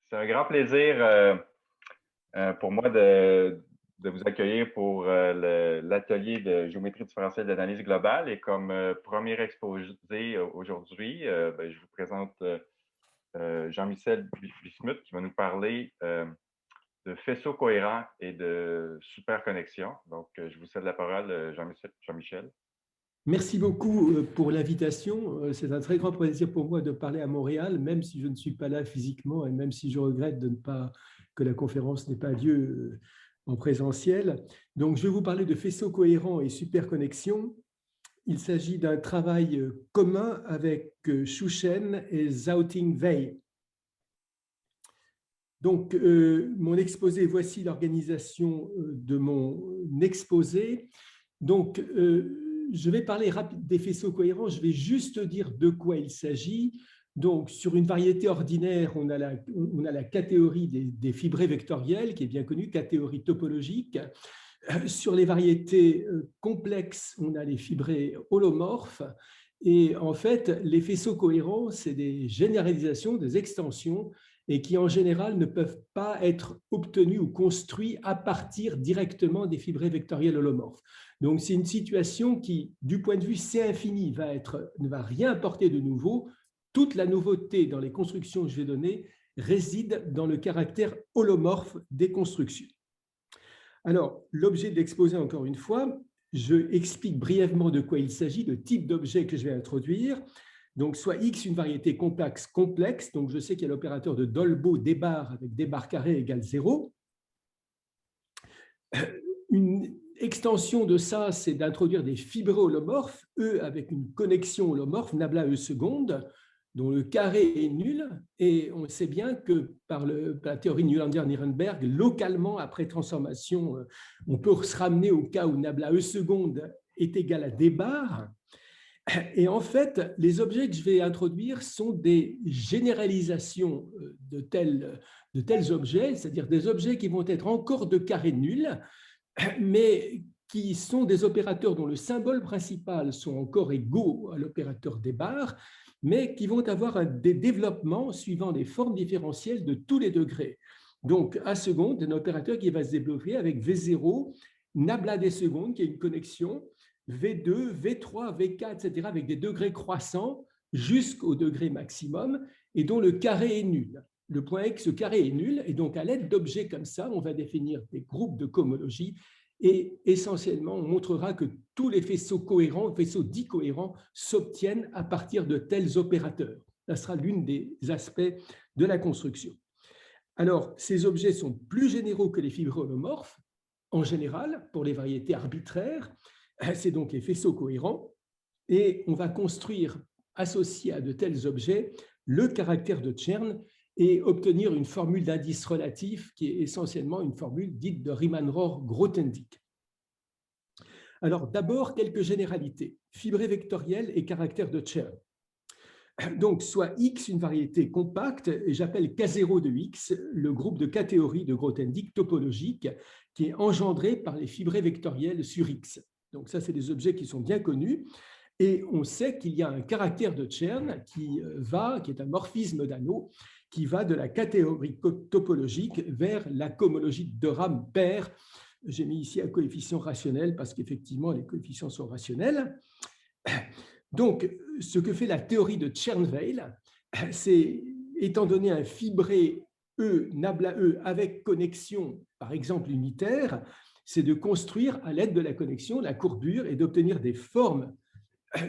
C'est un grand plaisir pour moi de vous accueillir pour l'atelier de géométrie différentielle d'analyse globale. Et comme premier exposé aujourd'hui, je vous présente Jean-Michel Bismuth qui va nous parler de faisceaux cohérents et de superconnexion. Donc, je vous cède la parole, Jean-Michel. Merci beaucoup pour l'invitation. C'est un très grand plaisir pour moi de parler à Montréal, même si je ne suis pas là physiquement et même si je regrette que la conférence n'ait pas lieu en présentiel. Donc, je vais vous parler de faisceaux cohérents et superconnexion. Il s'agit d'un travail commun avec Schuchen et Zhao-Ting-Wei. Donc, mon exposé, voici l'organisation de mon exposé. Donc, je vais parler des faisceaux cohérents, je vais juste dire de quoi il s'agit. Donc, sur une variété ordinaire, on a la catégorie des fibrés vectoriels, qui est bien connue, catégorie topologique. Sur les variétés complexes, on a les fibrés holomorphes. Et en fait, les faisceaux cohérents, c'est des généralisations, des extensions, et qui en général ne peuvent pas être obtenus ou construits à partir directement des fibrés vectoriels holomorphes. Donc, c'est une situation qui, du point de vue C infini, ne va rien apporter de nouveau. Toute la nouveauté dans les constructions que je vais donner réside dans le caractère holomorphe des constructions. Alors, l'objet de l'exposé, encore une fois, je explique brièvement de quoi il s'agit, le type d'objet que je vais introduire. Donc, soit X, une variété complexe, donc je sais qu'il y a l'opérateur de Dolbeault débar avec débar carré égale 0. Une extension de ça, c'est d'introduire des fibrés holomorphes, E avec une connexion holomorphe, nabla E seconde, dont le carré est nul. Et on sait bien que par la théorie Newlander-Nirenberg, localement, après transformation, on peut se ramener au cas où nabla E seconde est égal à d bar. Et en fait, les objets que je vais introduire sont des généralisations de tels objets, c'est-à-dire des objets qui vont être encore de carré nul, mais qui sont des opérateurs dont le symbole principal sont encore égaux à l'opérateur des barres, mais qui vont avoir des développements suivant des formes différentielles de tous les degrés. Donc, A seconde, un opérateur qui va se développer avec V0, nabla des secondes, qui est une connexion, V2, V3, V4, etc., avec des degrés croissants jusqu'au degré maximum, et dont le carré est nul. Le point est que ce carré est nul, et donc à l'aide d'objets comme ça, on va définir des groupes de cohomologie, et essentiellement, on montrera que tous les faisceaux cohérents, faisceaux dits cohérents, s'obtiennent à partir de tels opérateurs. Ça sera l'un des aspects de la construction. Alors, ces objets sont plus généraux que les fibrés holomorphes, en général, pour les variétés arbitraires. C'est donc les faisceaux cohérents, et on va construire, associé à de tels objets, le caractère de Chern et obtenir une formule d'indice relatif qui est essentiellement une formule dite de Riemann-Roch-Grothendieck. Alors d'abord, quelques généralités. Fibré vectoriel et caractère de Chern. Donc, soit X, une variété compacte, et j'appelle K0 de X, le groupe de catégories de Grothendieck topologique qui est engendré par les fibrés vectoriels sur X. Donc ça, c'est des objets qui sont bien connus. Et on sait qu'il y a un caractère de Chern qui est un morphisme d'anneau, qui va de la catégorie topologique vers la cohomologie de De Rham paire. J'ai mis ici un coefficient rationnel parce qu'effectivement, les coefficients sont rationnels. Donc, ce que fait la théorie de Chern-Weil, c'est, étant donné un fibré E, nabla E, avec connexion, par exemple unitaire, c'est de construire à l'aide de la connexion la courbure et d'obtenir des formes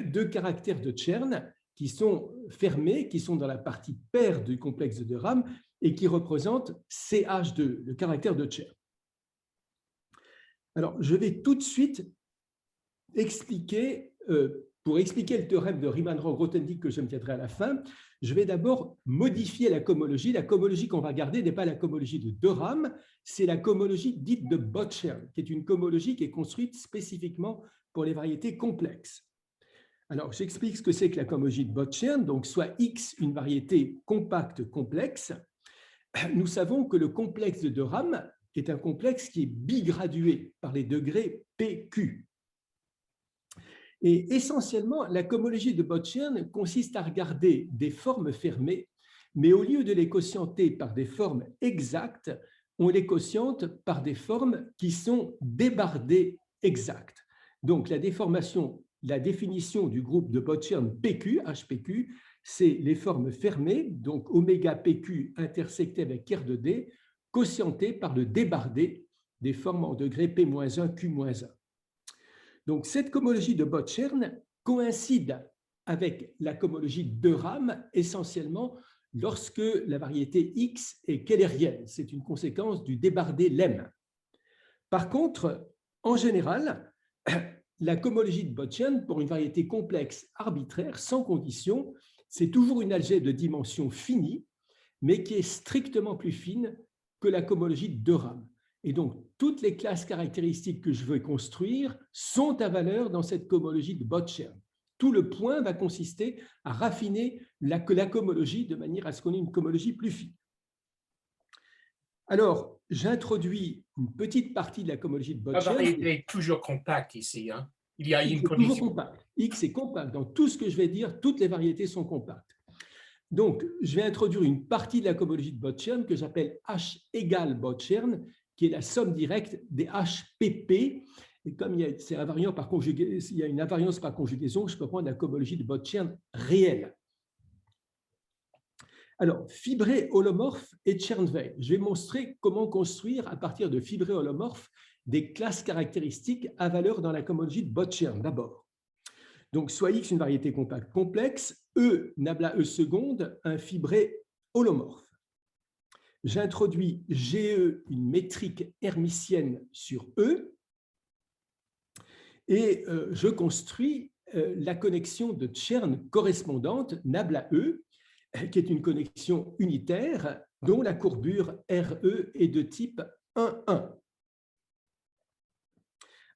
de caractères de Chern qui sont fermés, qui sont dans la partie paire du complexe de De Rham et qui représentent CH2, le caractère de Chern. Alors, je vais tout de suite expliquer, pour expliquer le théorème de Riemann-Roch-Grothendieck que je me tiendrai à la fin, je vais d'abord modifier la cohomologie. La cohomologie qu'on va garder n'est pas la cohomologie de De Rham, c'est la cohomologie dite de Bott-Chern, qui est une cohomologie qui est construite spécifiquement pour les variétés complexes. Alors, j'explique ce que c'est que la cohomologie de Bott-Chern. Donc, soit X, une variété compacte complexe. Nous savons que le complexe de De Rham est un complexe qui est bigradué par les degrés PQ. Et essentiellement, la cohomologie de Bott-Chern consiste à regarder des formes fermées, mais au lieu de les quotienter par des formes exactes, on les quotiente par des formes qui sont débardées exactes. Donc, la définition du groupe de Botchern PQ, HPQ, c'est les formes fermées, donc oméga PQ intersecté avec R de D, quotientées par le débardé des formes en degré P-1, Q-1. Donc, cette cohomologie de Botchern coïncide avec la cohomologie de Rham essentiellement lorsque la variété X est kehlérienne. C'est une conséquence du débardé lemme. Par contre, en général, la cohomologie de Botchern pour une variété complexe arbitraire, sans condition, c'est toujours une algèbre de dimension finie, mais qui est strictement plus fine que la cohomologie de Rham. Et donc, toutes les classes caractéristiques que je veux construire sont à valeur dans cette cohomologie de Botchern. Tout le point va consister à raffiner la cohomologie de manière à ce qu'on ait une cohomologie plus fine. Alors, j'introduis une petite partie de la cohomologie de Botchern. La variété est toujours compacte ici. Hein? Il y a une condition. Toujours compact. X est compact. Dans tout ce que je vais dire, toutes les variétés sont compactes. Donc, je vais introduire une partie de la cohomologie de Botchern que j'appelle H égale Botchern, qui est la somme directe des HPP. Et comme il y a une invariance par conjugaison, je peux prendre la cohomologie de Botchern réelle. Alors, fibré holomorphe et Chern-Weil. Je vais montrer comment construire à partir de fibré holomorphe des classes caractéristiques à valeur dans la cohomologie de Botchern d'abord. Donc, soit X une variété compacte complexe, E nabla E seconde, un fibré holomorphe. J'introduis GE, une métrique hermitienne sur E, et je construis la connexion de Chern correspondante nabla E, qui est une connexion unitaire dont la courbure RE est de type 1,1.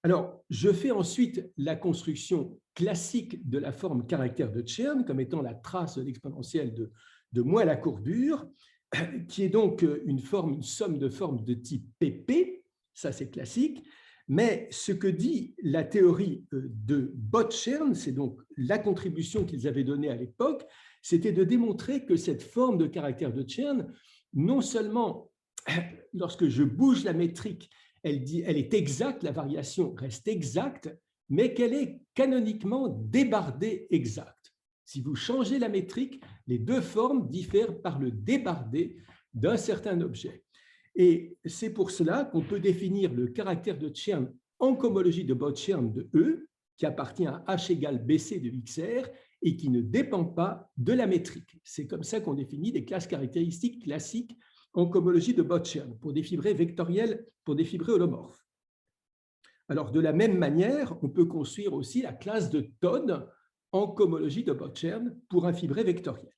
Alors, je fais ensuite la construction classique de la forme caractère de Chern comme étant la trace de l'exponentielle de moins la courbure, qui est donc une somme de formes de type PP, ça c'est classique, mais ce que dit la théorie de Botchern, c'est donc la contribution qu'ils avaient donnée à l'époque, c'était de démontrer que cette forme de caractère de Chern, non seulement lorsque je bouge la métrique, elle est exacte, la variation reste exacte, mais qu'elle est canoniquement débardée exacte. Si vous changez la métrique, les deux formes diffèrent par le débardé d'un certain objet. Et c'est pour cela qu'on peut définir le caractère de Chern en cohomologie de Botchern de E, qui appartient à H égale BC de XR et qui ne dépend pas de la métrique. C'est comme ça qu'on définit des classes caractéristiques classiques en cohomologie de Botchern pour des fibrés vectoriels, pour des fibrés holomorphes. Alors, de la même manière, on peut construire aussi la classe de Todd en cohomologie de Botchern pour un fibré vectoriel.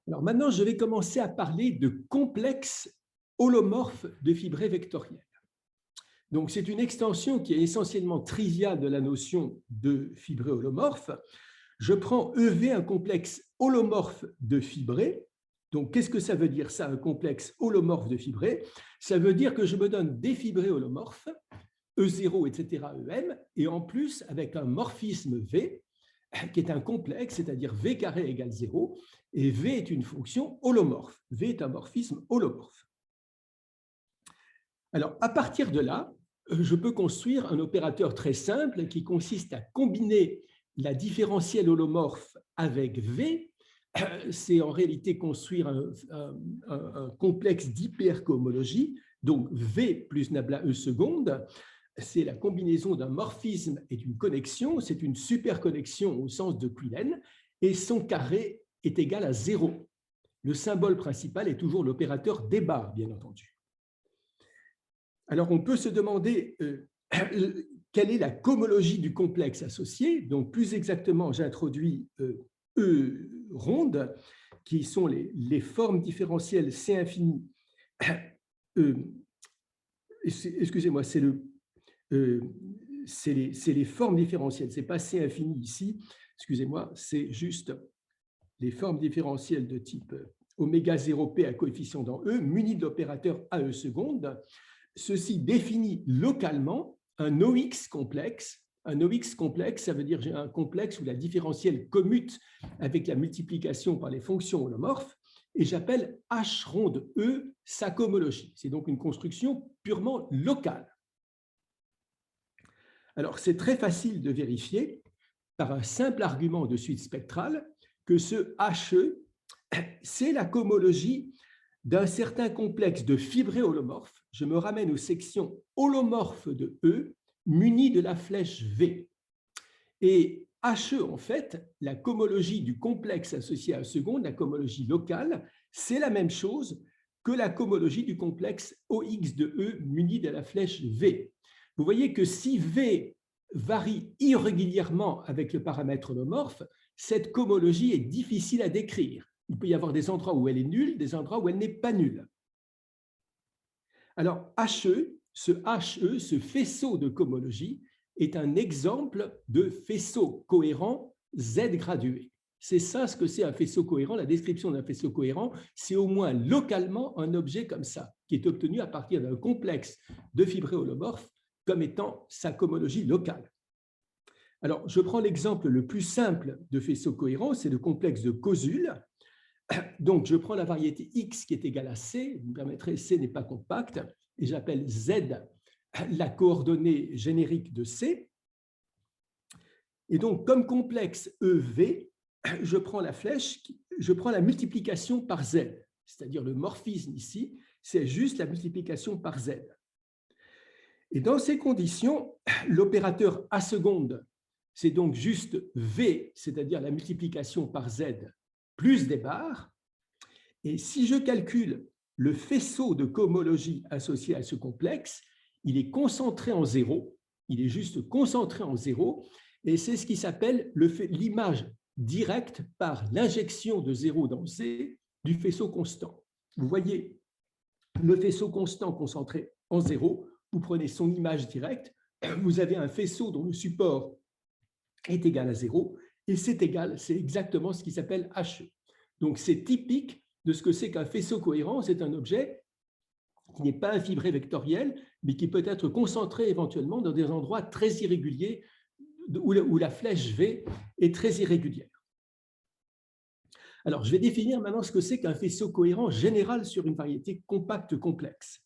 Alors maintenant, je vais commencer à parler de complexes holomorphes de fibrés vectoriels. Donc, c'est une extension qui est essentiellement triviale de la notion de fibré holomorphe. Je prends EV, un complexe holomorphe de fibrés. Donc, qu'est-ce que ça veut dire ça, un complexe holomorphe de fibrés? Ça veut dire que je me donne des fibrés holomorphes, E0, etc., EM, et en plus avec un morphisme V, qui est un complexe, c'est-à-dire V carré égale 0, et V est une fonction holomorphe. V est un morphisme holomorphe. Alors, à partir de là, je peux construire un opérateur très simple qui consiste à combiner la différentielle holomorphe avec V. C'est en réalité construire un complexe d'hypercohomologie, donc V plus nabla E seconde. C'est la combinaison d'un morphisme et d'une connexion. C'est une superconnexion au sens de Quillen, et son carré est égal à 0. Le symbole principal est toujours l'opérateur débar, bien entendu. Alors, on peut se demander quelle est la cohomologie du complexe associé. Donc, plus exactement, j'introduis E ronde, qui sont les formes différentielles C infini. Excusez-moi, c'est les formes différentielles. Ce n'est pas C infini ici. Excusez-moi, c'est juste les formes différentielles de type oméga 0P à coefficient dans E, munies de l'opérateur AE seconde. Ceci définit localement un OX complexe, Un OX complexe, ça veut dire j'ai un complexe où la différentielle commute avec la multiplication par les fonctions holomorphes, et j'appelle H rond de E sa cohomologie. C'est donc une construction purement locale. Alors, c'est très facile de vérifier par un simple argument de suite spectrale que ce HE, c'est la cohomologie d'un certain complexe de fibrés holomorphes. Je me ramène aux sections holomorphes de E munies de la flèche V. Et HE, en fait, la cohomologie du complexe associé à seconde, la cohomologie locale, c'est la même chose que la cohomologie du complexe OX de E muni de la flèche V. Vous voyez que si V varie irrégulièrement avec le paramètre holomorphe, cette cohomologie est difficile à décrire. Il peut y avoir des endroits où elle est nulle, des endroits où elle n'est pas nulle. Alors, HE, ce faisceau de cohomologie, est un exemple de faisceau cohérent Z gradué. C'est ça ce que c'est un faisceau cohérent. La description d'un faisceau cohérent, c'est au moins localement un objet comme ça, qui est obtenu à partir d'un complexe de fibrés holomorphes comme étant sa cohomologie locale. Alors, je prends l'exemple le plus simple de faisceau cohérent, c'est le complexe de Koszul. Donc, je prends la variété X qui est égale à C, vous me permettrez, C n'est pas compacte, et j'appelle Z la coordonnée générique de C. Et donc, comme complexe EV, je prends la flèche, je prends la multiplication par Z, c'est-à-dire le morphisme ici, c'est juste la multiplication par Z. Et dans ces conditions, l'opérateur A seconde, c'est donc juste V, c'est-à-dire la multiplication par Z, plus des barres. Et si je calcule le faisceau de cohomologie associé à ce complexe, il est concentré en zéro, il est juste concentré en zéro, et c'est ce qui s'appelle l'image directe par l'injection de zéro dans C du faisceau constant. Vous voyez le faisceau constant concentré en zéro, vous prenez son image directe, vous avez un faisceau dont le support est égal à zéro, et c'est exactement ce qui s'appelle HE. Donc c'est typique de ce que c'est qu'un faisceau cohérent, c'est un objet qui n'est pas un fibré vectoriel, mais qui peut être concentré éventuellement dans des endroits très irréguliers où la flèche V est très irrégulière. Alors, je vais définir maintenant ce que c'est qu'un faisceau cohérent général sur une variété compacte complexe.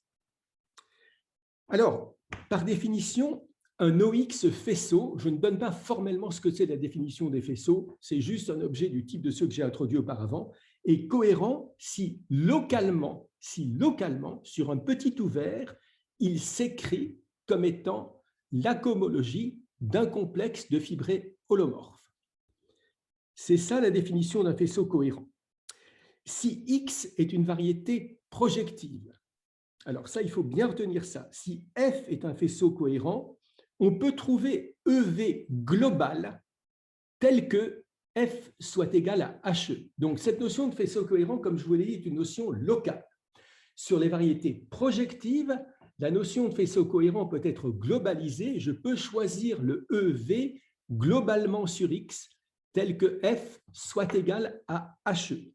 Alors, par définition, un OX faisceau, je ne donne pas formellement ce que c'est la définition des faisceaux, c'est juste un objet du type de ceux que j'ai introduits auparavant, est cohérent si localement, sur un petit ouvert, il s'écrit comme étant la cohomologie d'un complexe de fibrés holomorphes. C'est ça la définition d'un faisceau cohérent. Si X est une variété projective, alors ça, il faut bien retenir ça. Si F est un faisceau cohérent, on peut trouver EV global tel que F soit égal à HE. Donc, cette notion de faisceau cohérent, comme je vous l'ai dit, est une notion locale. Sur les variétés projectives, la notion de faisceau cohérent peut être globalisée. Je peux choisir le EV globalement sur X tel que F soit égal à HE.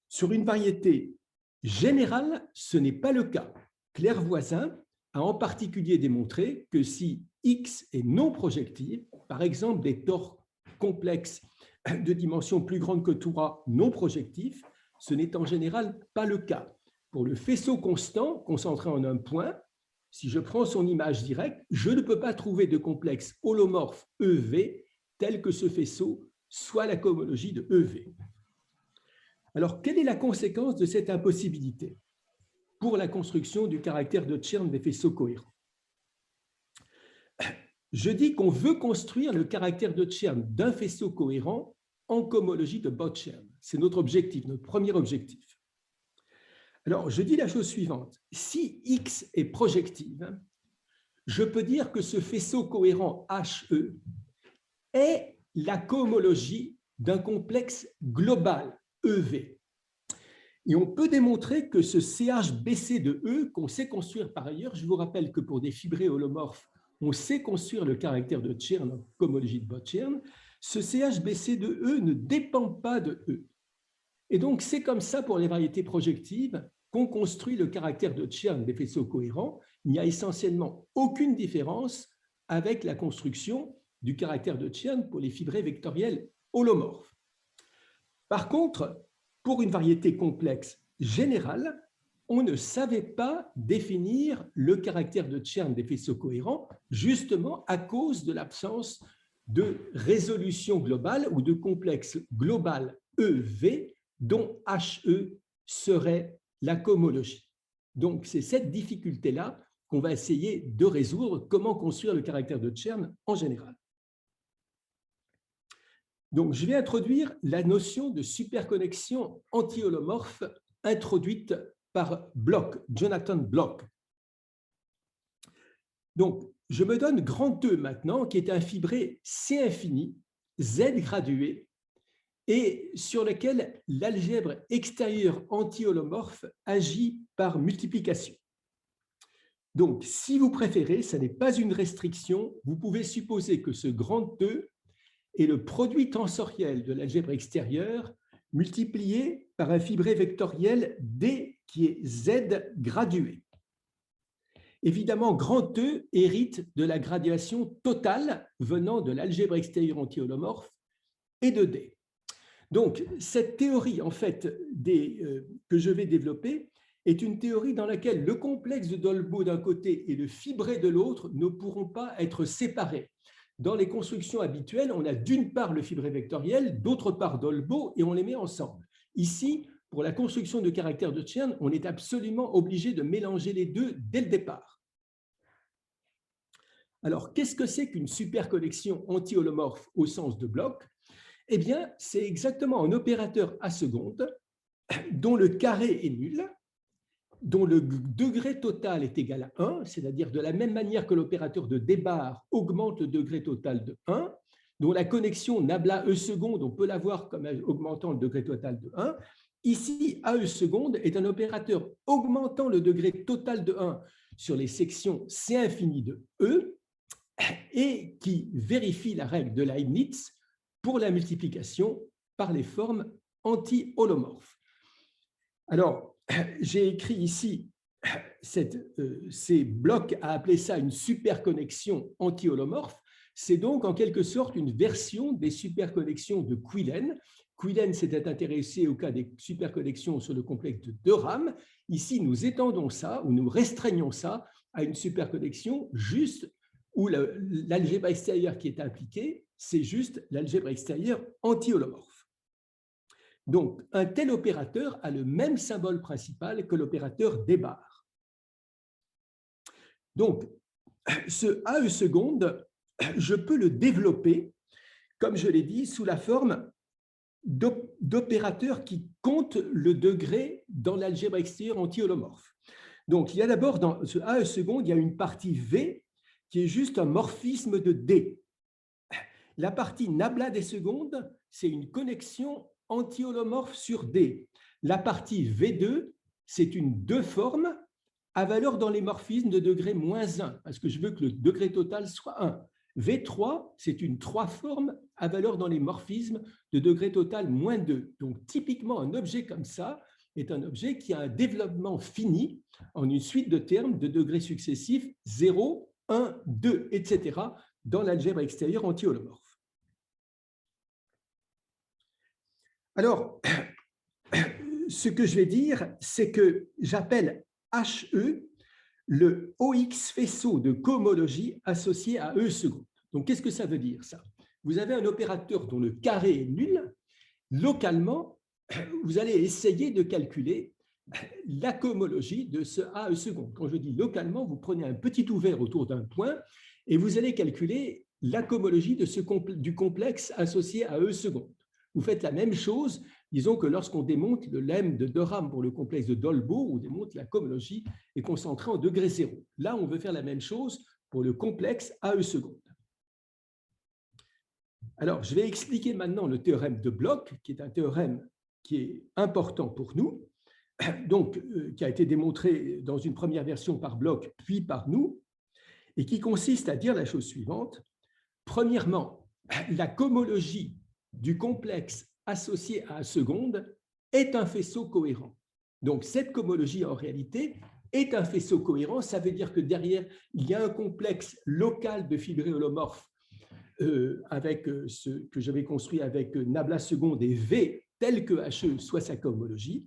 Sur une variété générale, ce n'est pas le cas. Claire Voisin a en particulier démontré que si X est non projective, par exemple des tors complexes de dimension plus grande que Toura non projectifs, ce n'est en général pas le cas. Pour le faisceau constant concentré en un point, si je prends son image directe, je ne peux pas trouver de complexe holomorphe EV tel que ce faisceau soit la cohomologie de EV. Alors, quelle est la conséquence de cette impossibilité pour la construction du caractère de Chern des faisceaux cohérents? Je dis qu'on veut construire le caractère de Chern d'un faisceau cohérent en cohomologie de Bott-Chern. C'est notre objectif, notre premier objectif. Alors, je dis la chose suivante. Si X est projective, je peux dire que ce faisceau cohérent HE est la cohomologie d'un complexe global EV. Et on peut démontrer que ce CHBC de E, qu'on sait construire par ailleurs, je vous rappelle que pour des fibrés holomorphes, on sait construire le caractère de Chern en cohomologie de Bott-Chern, ce CHBC de E ne dépend pas de E. Et donc, c'est comme ça pour les variétés projectives qu'on construit le caractère de Chern des faisceaux cohérents. Il n'y a essentiellement aucune différence avec la construction du caractère de Chern pour les fibrés vectoriels holomorphes. Par contre, pour une variété complexe générale, on ne savait pas définir le caractère de Chern des faisceaux cohérents, justement à cause de l'absence de résolution globale ou de complexe global EV dont HE serait la cohomologie. Donc, c'est cette difficulté-là qu'on va essayer de résoudre, comment construire le caractère de Chern en général. Donc, je vais introduire la notion de superconnexion anti-holomorphe introduite par Bloch, Jonathan Bloch. Donc, je me donne grand E maintenant, qui est un fibré C infini, Z gradué, et sur lequel l'algèbre extérieure anti-holomorphe agit par multiplication. Donc, si vous préférez, ce n'est pas une restriction, vous pouvez supposer que ce grand E est le produit tensoriel de l'algèbre extérieure multiplié par un fibré vectoriel D qui est Z gradué. Évidemment, grand E hérite de la graduation totale venant de l'algèbre extérieure anti-holomorphe et de D. Donc, cette théorie, en fait, que je vais développer, est une théorie dans laquelle le complexe de Dolbeault d'un côté et le fibré de l'autre ne pourront pas être séparés. Dans les constructions habituelles, on a d'une part le fibré vectoriel, d'autre part Dolbeault, et on les met ensemble. Ici, pour la construction de caractères de Chern, on est absolument obligé de mélanger les deux dès le départ. Alors, qu'est-ce que c'est qu'une superconnexion anti-holomorphe au sens de Bloch? Eh bien, c'est exactement un opérateur à seconde dont le carré est nul, dont le degré total est égal à 1, c'est-à-dire de la même manière que l'opérateur de Desbarres augmente le degré total de 1, dont la connexion nabla E seconde, on peut l'avoir comme augmentant le degré total de 1. Ici, AE seconde est un opérateur augmentant le degré total de 1 sur les sections C infini de E et qui vérifie la règle de Leibniz pour la multiplication par les formes anti-holomorphes. Alors, j'ai écrit ici, Bloch a appelé ça une superconnexion anti-holomorphe. C'est donc en quelque sorte une version des superconnexions de Quillen. Quillen s'était intéressé au cas des superconnexions sur le complexe de De Rham. Ici, nous étendons ça, ou nous restreignons ça à une superconnexion juste où l'algèbre extérieure qui est impliquée, c'est juste l'algèbre extérieure anti-holomorphe. Donc, un tel opérateur a le même symbole principal que l'opérateur Desbarres. Donc, ce AE seconde, je peux le développer, comme je l'ai dit, sous la forme d'opérateurs qui comptent le degré dans l'algèbre extérieure anti-holomorphe. Donc, il y a d'abord dans ce AE seconde, il y a une partie V qui est juste un morphisme de D. La partie nabla des secondes, c'est une connexion anti-holomorphe sur D. La partie V2, c'est une deux formes à valeur dans les morphismes de degré -1, parce que je veux que le degré total soit 1. V3, c'est une trois forme à valeur dans les morphismes de degré total -2. Donc, typiquement, un objet comme ça est un objet qui a un développement fini en une suite de termes de degrés successifs 0, 1, 2, etc. dans l'algèbre extérieure anti-holomorphe. Alors, ce que je vais dire, c'est que j'appelle HE le OX faisceau de cohomologie associé à E seconde. Donc, qu'est-ce que ça veut dire, ça? Vous avez un opérateur dont le carré est nul. Localement, vous allez essayer de calculer la cohomologie de ce AE seconde. Quand je dis localement, vous prenez un petit ouvert autour d'un point et vous allez calculer la cohomologie de du complexe associé à E seconde. Vous faites la même chose, disons que lorsqu'on démonte le lemme de De Rham pour le complexe de Dolbeault, on démonte la cohomologie est concentrée en degré zéro. Là, on veut faire la même chose pour le complexe AE seconde. Alors, je vais expliquer maintenant le théorème de Bloch, qui est un théorème qui est important pour nous, donc, qui a été démontré dans une première version par Bloch, puis par nous, et qui consiste à dire la chose suivante. Premièrement, la cohomologie du complexe associé à A seconde est un faisceau cohérent. Donc, cette cohomologie, en réalité, est un faisceau cohérent, ça veut dire que derrière, il y a un complexe local de fibrés holomorphes avec ce que j'avais construit avec nabla seconde et V tel que HE soit sa cohomologie.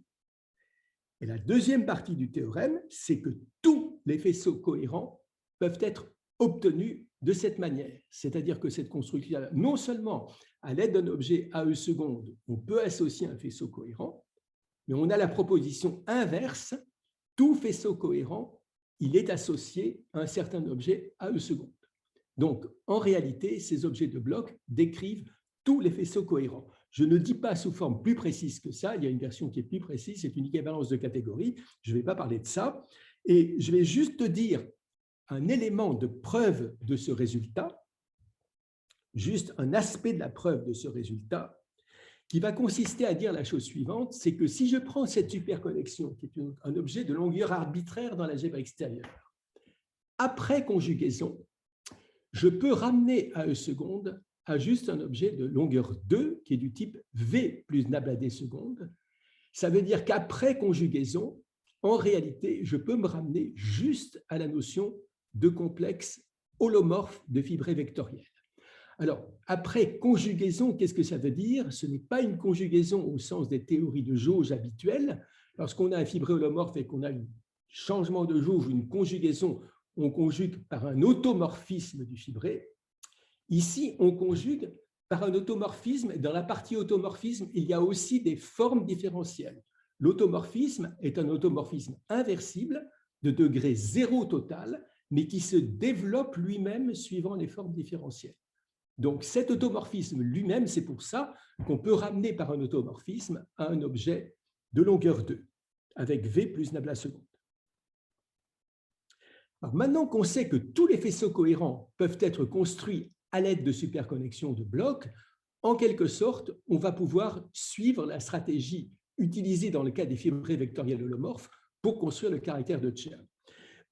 Et la deuxième partie du théorème, c'est que tous les faisceaux cohérents peuvent être obtenus de cette manière. C'est-à-dire que cette construction, non seulement à l'aide d'un objet AE seconde, on peut associer un faisceau cohérent, mais on a la proposition inverse, tout faisceau cohérent, il est associé à un certain objet AE seconde. Donc, en réalité, ces objets de bloc décrivent tous les faisceaux cohérents. Je ne dis pas sous forme plus précise que ça, il y a une version qui est plus précise, c'est une équivalence de catégorie, je ne vais pas parler de ça, et je vais juste te dire un élément de preuve de ce résultat, juste un aspect de la preuve de ce résultat, qui va consister à dire la chose suivante, c'est que si je prends cette superconnexion, qui est un objet de longueur arbitraire dans l'algèbre extérieure, après conjugaison, je peux ramener AE seconde à juste un objet de longueur 2, qui est du type V plus nabla D seconde. Ça veut dire qu'après conjugaison, en réalité, je peux me ramener juste à la notion de complexe holomorphe de fibrés vectoriels. Alors, après conjugaison, qu'est-ce que ça veut dire? Ce n'est pas une conjugaison au sens des théories de jauge habituelles. Lorsqu'on a un fibré holomorphe et qu'on a un changement de jauge ou une conjugaison, on conjugue par un automorphisme du fibré. Ici, on conjugue par un automorphisme. Dans la partie automorphisme, il y a aussi des formes différentielles. L'automorphisme est un automorphisme inversible de degré 0 total, mais qui se développe lui-même suivant les formes différentielles. Donc, cet automorphisme lui-même, c'est pour ça qu'on peut ramener par un automorphisme à un objet de longueur 2, avec V plus nabla seconde. Alors, maintenant qu'on sait que tous les faisceaux cohérents peuvent être construits à l'aide de superconnexions de blocs, en quelque sorte, on va pouvoir suivre la stratégie utilisée dans le cas des fibrés vectoriels holomorphes pour construire le caractère de Chern.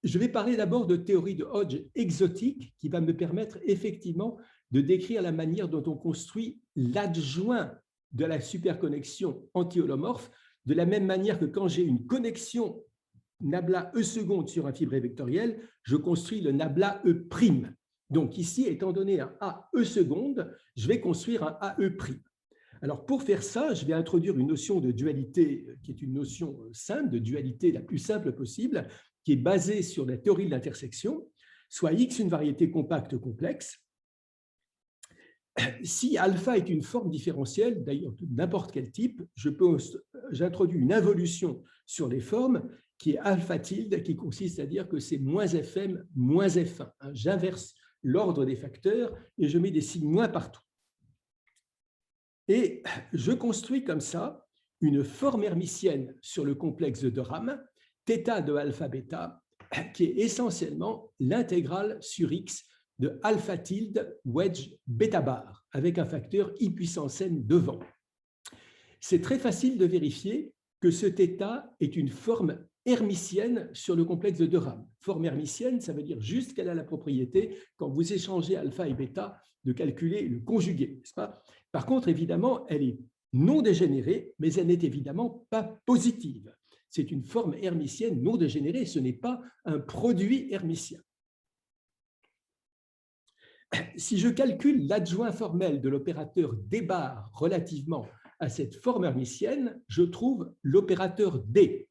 Je vais parler d'abord de théorie de Hodge exotique qui va me permettre effectivement de décrire la manière dont on construit l'adjoint de la superconnexion anti-holomorphe, de la même manière que quand j'ai une connexion nabla E seconde sur un fibré vectoriel, je construis le nabla E prime. Donc ici, étant donné un AE seconde, je vais construire un AE prime. Alors pour faire ça, je vais introduire une notion de dualité qui est une notion simple, de dualité la plus simple possible, qui est basée sur la théorie de l'intersection, soit X une variété compacte complexe. Si alpha est une forme différentielle, d'ailleurs n'importe quel type, j'introduis une involution sur les formes qui est alpha tilde, qui consiste à dire que c'est moins Fm, moins F1. J'inverse l'ordre des facteurs et je mets des signes moins partout. Et je construis comme ça une forme hermitienne sur le complexe de Rame, θ de alpha bêta, qui est essentiellement l'intégrale sur X de alpha tilde wedge bêta bar, avec un facteur I puissance n devant. C'est très facile de vérifier que ce θ est une forme hermitienne sur le complexe de Rame. Forme hermitienne, ça veut dire juste qu'elle a la propriété, quand vous échangez alpha et bêta, de calculer le conjugué, n'est-ce pas? Par contre, évidemment, elle est non dégénérée, mais elle n'est évidemment pas positive. C'est une forme hermitienne non dégénérée, ce n'est pas un produit hermitien. Si je calcule l'adjoint formel de l'opérateur D bar relativement à cette forme hermitienne, je trouve l'opérateur D.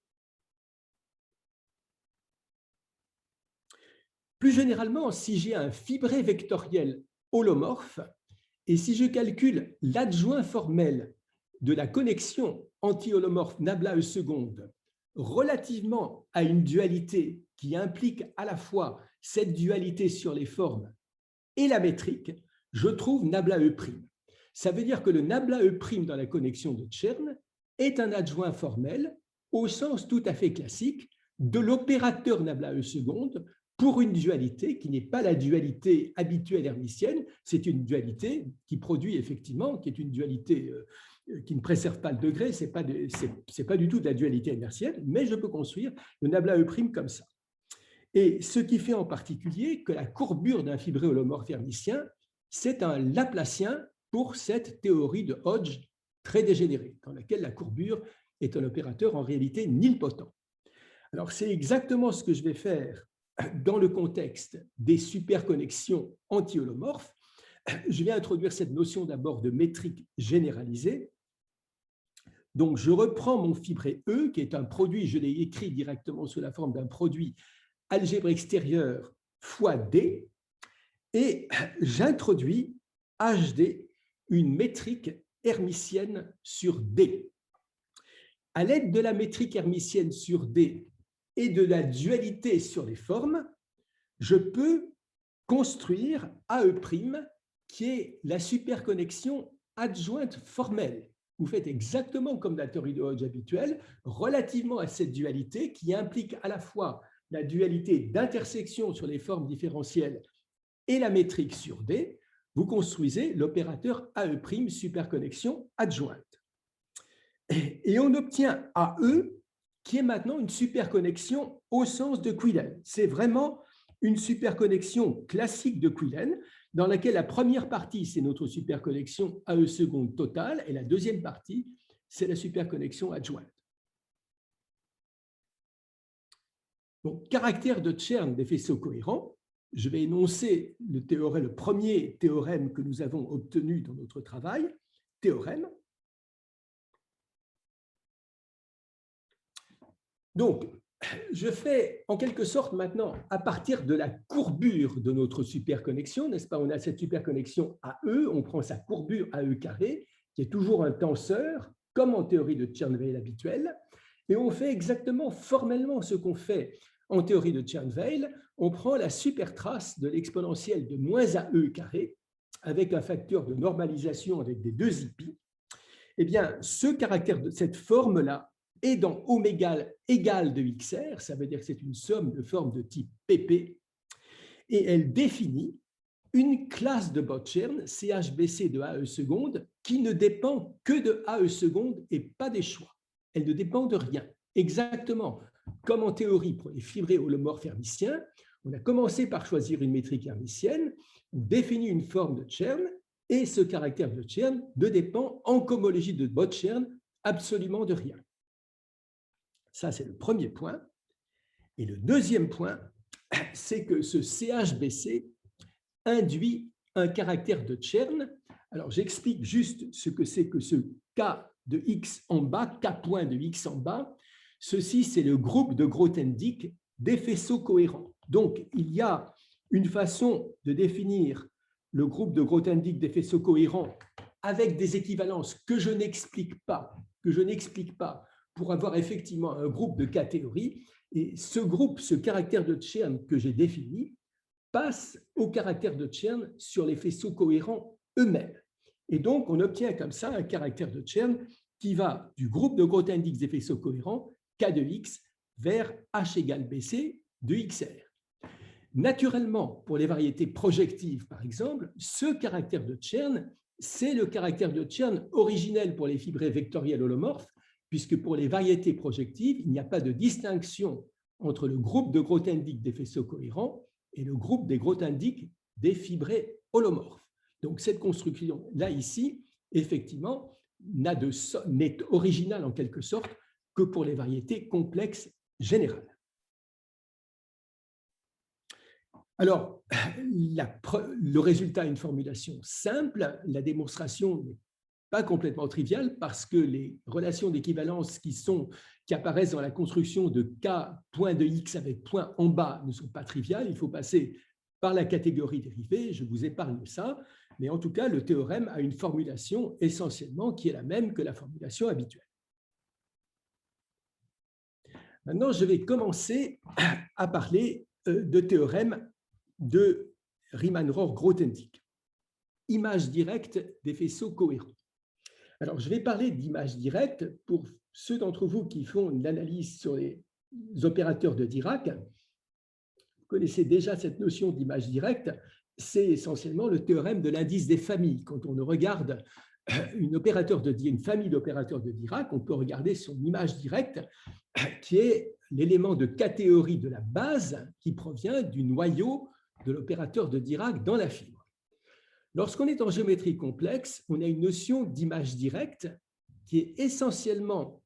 Plus généralement, si j'ai un fibré vectoriel holomorphe, et si je calcule l'adjoint formel de la connexion anti-holomorphe nabla E seconde relativement à une dualité qui implique à la fois cette dualité sur les formes et la métrique, je trouve nabla E'. Ça veut dire que le nabla E' dans la connexion de Chern est un adjoint formel au sens tout à fait classique de l'opérateur nabla E seconde pour une dualité qui n'est pas la dualité habituelle hermitienne, c'est une dualité qui produit effectivement, qui est une dualité qui ne préserve pas le degré, ce n'est pas du tout de la dualité hermitienne, mais je peux construire le nabla E' comme ça. Et ce qui fait en particulier que la courbure d'un fibré holomorphe hermitien, c'est un Laplacien pour cette théorie de Hodge très dégénérée, dans laquelle la courbure est un opérateur en réalité nilpotent. Alors, c'est exactement ce que je vais faire dans le contexte des superconnexions anti-holomorphes. Je vais introduire cette notion d'abord de métrique généralisée. Donc, je reprends mon fibré E, qui est un produit, je l'ai écrit directement sous la forme d'un produit algèbre extérieure fois D, et j'introduis HD, une métrique hermitienne sur D. À l'aide de la métrique hermitienne sur D et de la dualité sur les formes, je peux construire AE', qui est la superconnexion adjointe formelle. Vous faites exactement comme la théorie de Hodge habituelle, relativement à cette dualité qui implique à la fois la dualité d'intersection sur les formes différentielles et la métrique sur D, vous construisez l'opérateur AE' superconnexion adjointe. Et on obtient AE, qui est maintenant une superconnexion au sens de Quillen. C'est vraiment une superconnexion classique de Quillen, dans laquelle la première partie, c'est notre superconnexion AE seconde totale, et la deuxième partie, c'est la superconnexion adjointe. Donc, caractère de Chern des faisceaux cohérents, je vais énoncer le premier théorème que nous avons obtenu dans notre travail, théorème. Donc, je fais en quelque sorte maintenant, à partir de la courbure de notre superconnexion, n'est-ce pas? On a cette superconnexion AE, on prend sa courbure AE carré, qui est toujours un tenseur, comme en théorie de Chern-Weil habituelle, et on fait exactement formellement ce qu'on fait en théorie de Chern-Weil. On prend la supertrace de l'exponentielle de moins AE carré, avec un facteur de normalisation avec des 2 IP. Eh bien, ce caractère de cette forme-là est dans oméga égale de XR, ça veut dire que c'est une somme de formes de type PP, et elle définit une classe de Bott-Chern, CHBC de AE seconde, qui ne dépend que de AE seconde et pas des choix. Elle ne dépend de rien. Exactement comme en théorie pour les fibrés holomorphes hermitiens, on a commencé par choisir une métrique hermitienne, on définit une forme de Chern, et ce caractère de Chern ne dépend en cohomologie de Bott-Chern absolument de rien. Ça, c'est le premier point. Et le deuxième point, c'est que ce CHBC induit un caractère de Chern. Alors, j'explique juste ce que c'est que ce K de X en bas, K point de X en bas. Ceci, c'est le groupe de Grothendieck des faisceaux cohérents. Donc, il y a une façon de définir le groupe de Grothendieck des faisceaux cohérents avec des équivalences que je n'explique pas, pour avoir effectivement un groupe de catégories. Et ce groupe, ce caractère de Chern que j'ai défini, passe au caractère de Chern sur les faisceaux cohérents eux-mêmes. Et donc, on obtient comme ça un caractère de Chern qui va du groupe de Grothendieck des faisceaux cohérents, K de X, vers H égale BC de XR. Naturellement, pour les variétés projectives, par exemple, ce caractère de Chern, c'est le caractère de Chern originel pour les fibrés vectoriels holomorphes, puisque pour les variétés projectives, il n'y a pas de distinction entre le groupe de Grothendieck des faisceaux cohérents et le groupe des Grothendieck des fibrés holomorphes. Donc, cette construction-là, ici, effectivement, n'est originale en quelque sorte que pour les variétés complexes générales. Alors, le résultat est une formulation simple. La démonstration n'est pas complètement triviale parce que les relations d'équivalence qui apparaissent dans la construction de K point de X avec point en bas ne sont pas triviales. Il faut passer par la catégorie dérivée. Je vous épargne ça. Mais en tout cas, le théorème a une formulation essentiellement qui est la même que la formulation habituelle. Maintenant, je vais commencer à parler de théorème de Riemann-Roch-Grothendieck. Image directe des faisceaux cohérents. Alors, je vais parler d'image directe pour ceux d'entre vous qui font une analyse sur les opérateurs de Dirac. Vous connaissez déjà cette notion d'image directe. C'est essentiellement le théorème de l'indice des familles. Quand on regarde une famille d'opérateurs de Dirac, on peut regarder son image directe, qui est l'élément de catégorie de la base qui provient du noyau de l'opérateur de Dirac dans la fibre. Lorsqu'on est en géométrie complexe, on a une notion d'image directe qui est essentiellement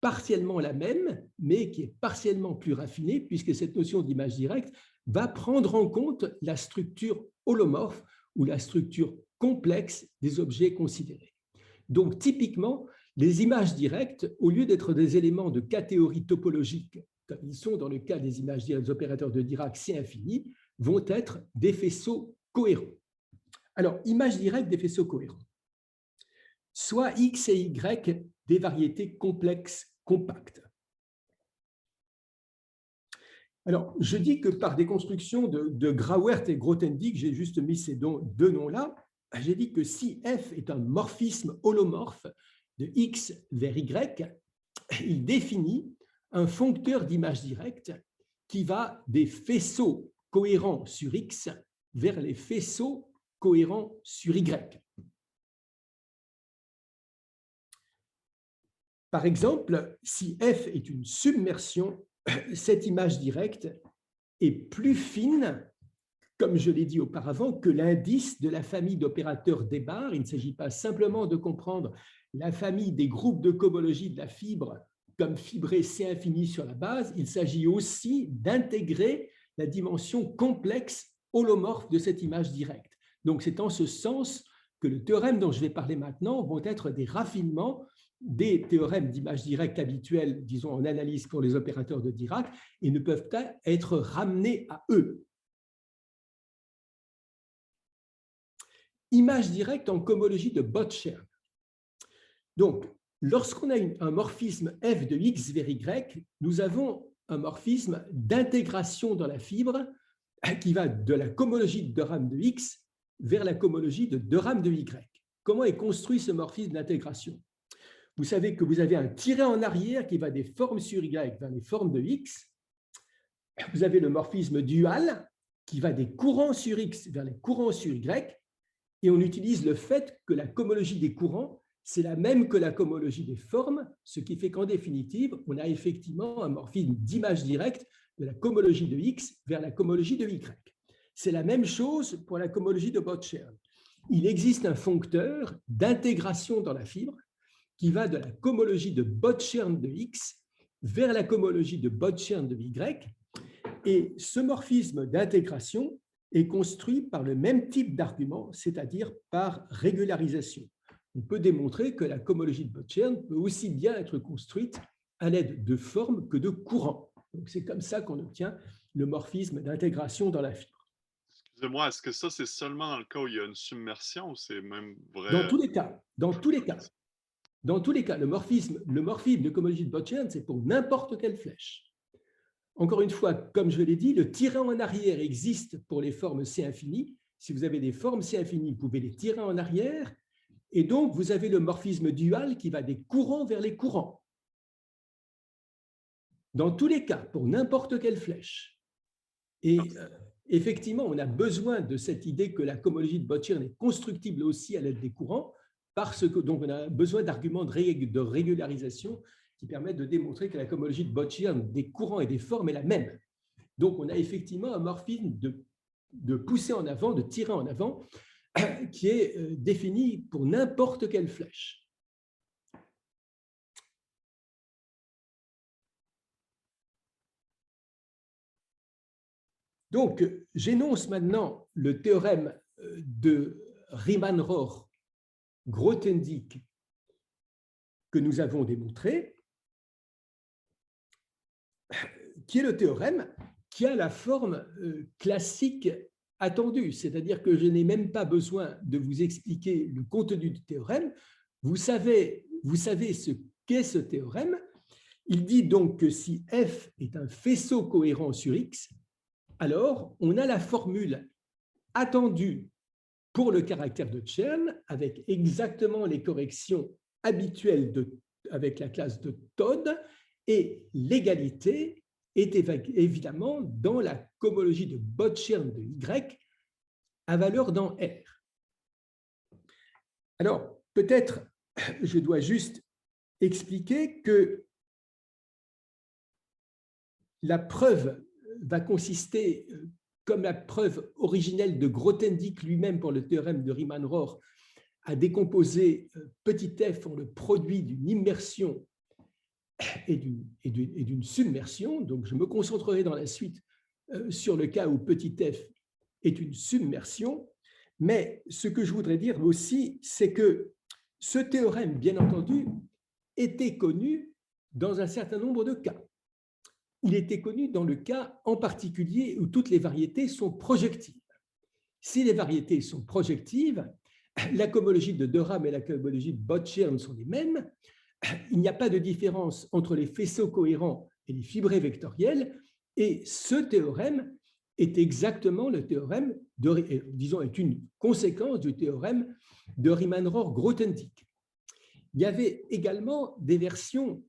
partiellement la même, mais qui est partiellement plus raffinée, puisque cette notion d'image directe va prendre en compte la structure holomorphe ou la structure complexe des objets considérés. Donc, typiquement, les images directes, au lieu d'être des éléments de catégorie topologique, comme ils sont dans le cas des images directes des opérateurs de Dirac C infini, vont être des faisceaux cohérents. Alors, image directe des faisceaux cohérents. Soit X et Y des variétés complexes compactes. Alors, je dis que par des constructions de Grauert et Grothendieck, j'ai juste mis ces deux noms-là, j'ai dit que si F est un morphisme holomorphe de X vers Y, il définit un foncteur d'image directe qui va des faisceaux cohérents sur X vers les faisceaux cohérents sur Y. Par exemple, si F est une submersion, cette image directe est plus fine, comme je l'ai dit auparavant, que l'indice de la famille d'opérateurs Desbarres. Il ne s'agit pas simplement de comprendre la famille des groupes de cohomologie de la fibre comme fibrée C infini sur la base, il s'agit aussi d'intégrer la dimension complexe holomorphe de cette image directe. Donc, c'est en ce sens que le théorème dont je vais parler maintenant vont être des raffinements des théorèmes d'image directe habituels, disons en analyse pour les opérateurs de Dirac, et ne peuvent pas être ramenés à eux. Image directe en cohomologie de Bott-Chern. Donc, lorsqu'on a un morphisme f de x vers y, nous avons un morphisme d'intégration dans la fibre qui va de la cohomologie de 2 rames de x vers la cohomologie de 2 rames de y. Comment est construit ce morphisme d'intégration? Vous savez que vous avez un tiré en arrière qui va des formes sur y vers les formes de x. Vous avez le morphisme dual qui va des courants sur x vers les courants sur y. Et on utilise le fait que la cohomologie des courants, c'est la même que la cohomologie des formes, ce qui fait qu'en définitive, on a effectivement un morphisme d'image directe de la cohomologie de x vers la cohomologie de y. C'est la même chose pour la cohomologie de Bott-Chern. Il existe un foncteur d'intégration dans la fibre qui va de la cohomologie de Bott-Chern de x vers la cohomologie de Bott-Chern de y. Et ce morphisme d'intégration est construit par le même type d'argument, c'est-à-dire par régularisation. On peut démontrer que la cohomologie de Bott-Chern peut aussi bien être construite à l'aide de formes que de courants. Donc, c'est comme ça qu'on obtient le morphisme d'intégration dans la fibre. Excusez-moi, est-ce que ça, c'est seulement dans le cas où il y a une submersion ou c'est même vrai? Dans tous les cas. Dans tous les cas. Dans tous les cas, le morphisme de cohomologie de Bott-Chern, c'est pour n'importe quelle flèche. Encore une fois, comme je l'ai dit, le tirer en arrière existe pour les formes C infinies. Si vous avez des formes C infinies, vous pouvez les tirer en arrière. Et donc, vous avez le morphisme dual qui va des courants vers les courants. Dans tous les cas, pour n'importe quelle flèche. Et effectivement, on a besoin de cette idée que la cohomologie de Bott-Chern est constructible aussi à l'aide des courants, parce que donc on a besoin d'arguments de régularisation qui permettent de démontrer que la cohomologie de Bott-Chern des courants et des formes est la même. Donc, on a effectivement un morphisme de pousser en avant, de tirer en avant, qui est défini pour n'importe quelle flèche. Donc, j'énonce maintenant le théorème de Riemann-Roch-Grothendieck que nous avons démontré, qui est le théorème qui a la forme classique attendue, c'est-à-dire que je n'ai même pas besoin de vous expliquer le contenu du théorème. Vous savez ce qu'est ce théorème. Il dit donc que si F est un faisceau cohérent sur X, alors on a la formule attendue pour le caractère de Chern avec exactement les corrections habituelles avec la classe de Todd, et l'égalité est évidemment dans la cohomologie de Bott-Chern de Y à valeur dans R. Alors, peut-être je dois juste expliquer que la preuve va consister, comme la preuve originelle de Grothendieck lui-même pour le théorème de Riemann-Roch, à décomposer petit f en le produit d'une immersion et d'une submersion. Donc, je me concentrerai dans la suite sur le cas où petit f est une submersion. Mais ce que je voudrais dire aussi, c'est que ce théorème, bien entendu, était connu dans un certain nombre de cas. Il était connu dans le cas en particulier où toutes les variétés sont projectives. Si les variétés sont projectives, la cohomologie de de Rham et la cohomologie de Bott-Chern sont les mêmes. Il n'y a pas de différence entre les faisceaux cohérents et les fibrés vectoriels. Et ce théorème est exactement le théorème, disons, est une conséquence du théorème de Riemann-Roch-Grothendieck. Il y avait également des versions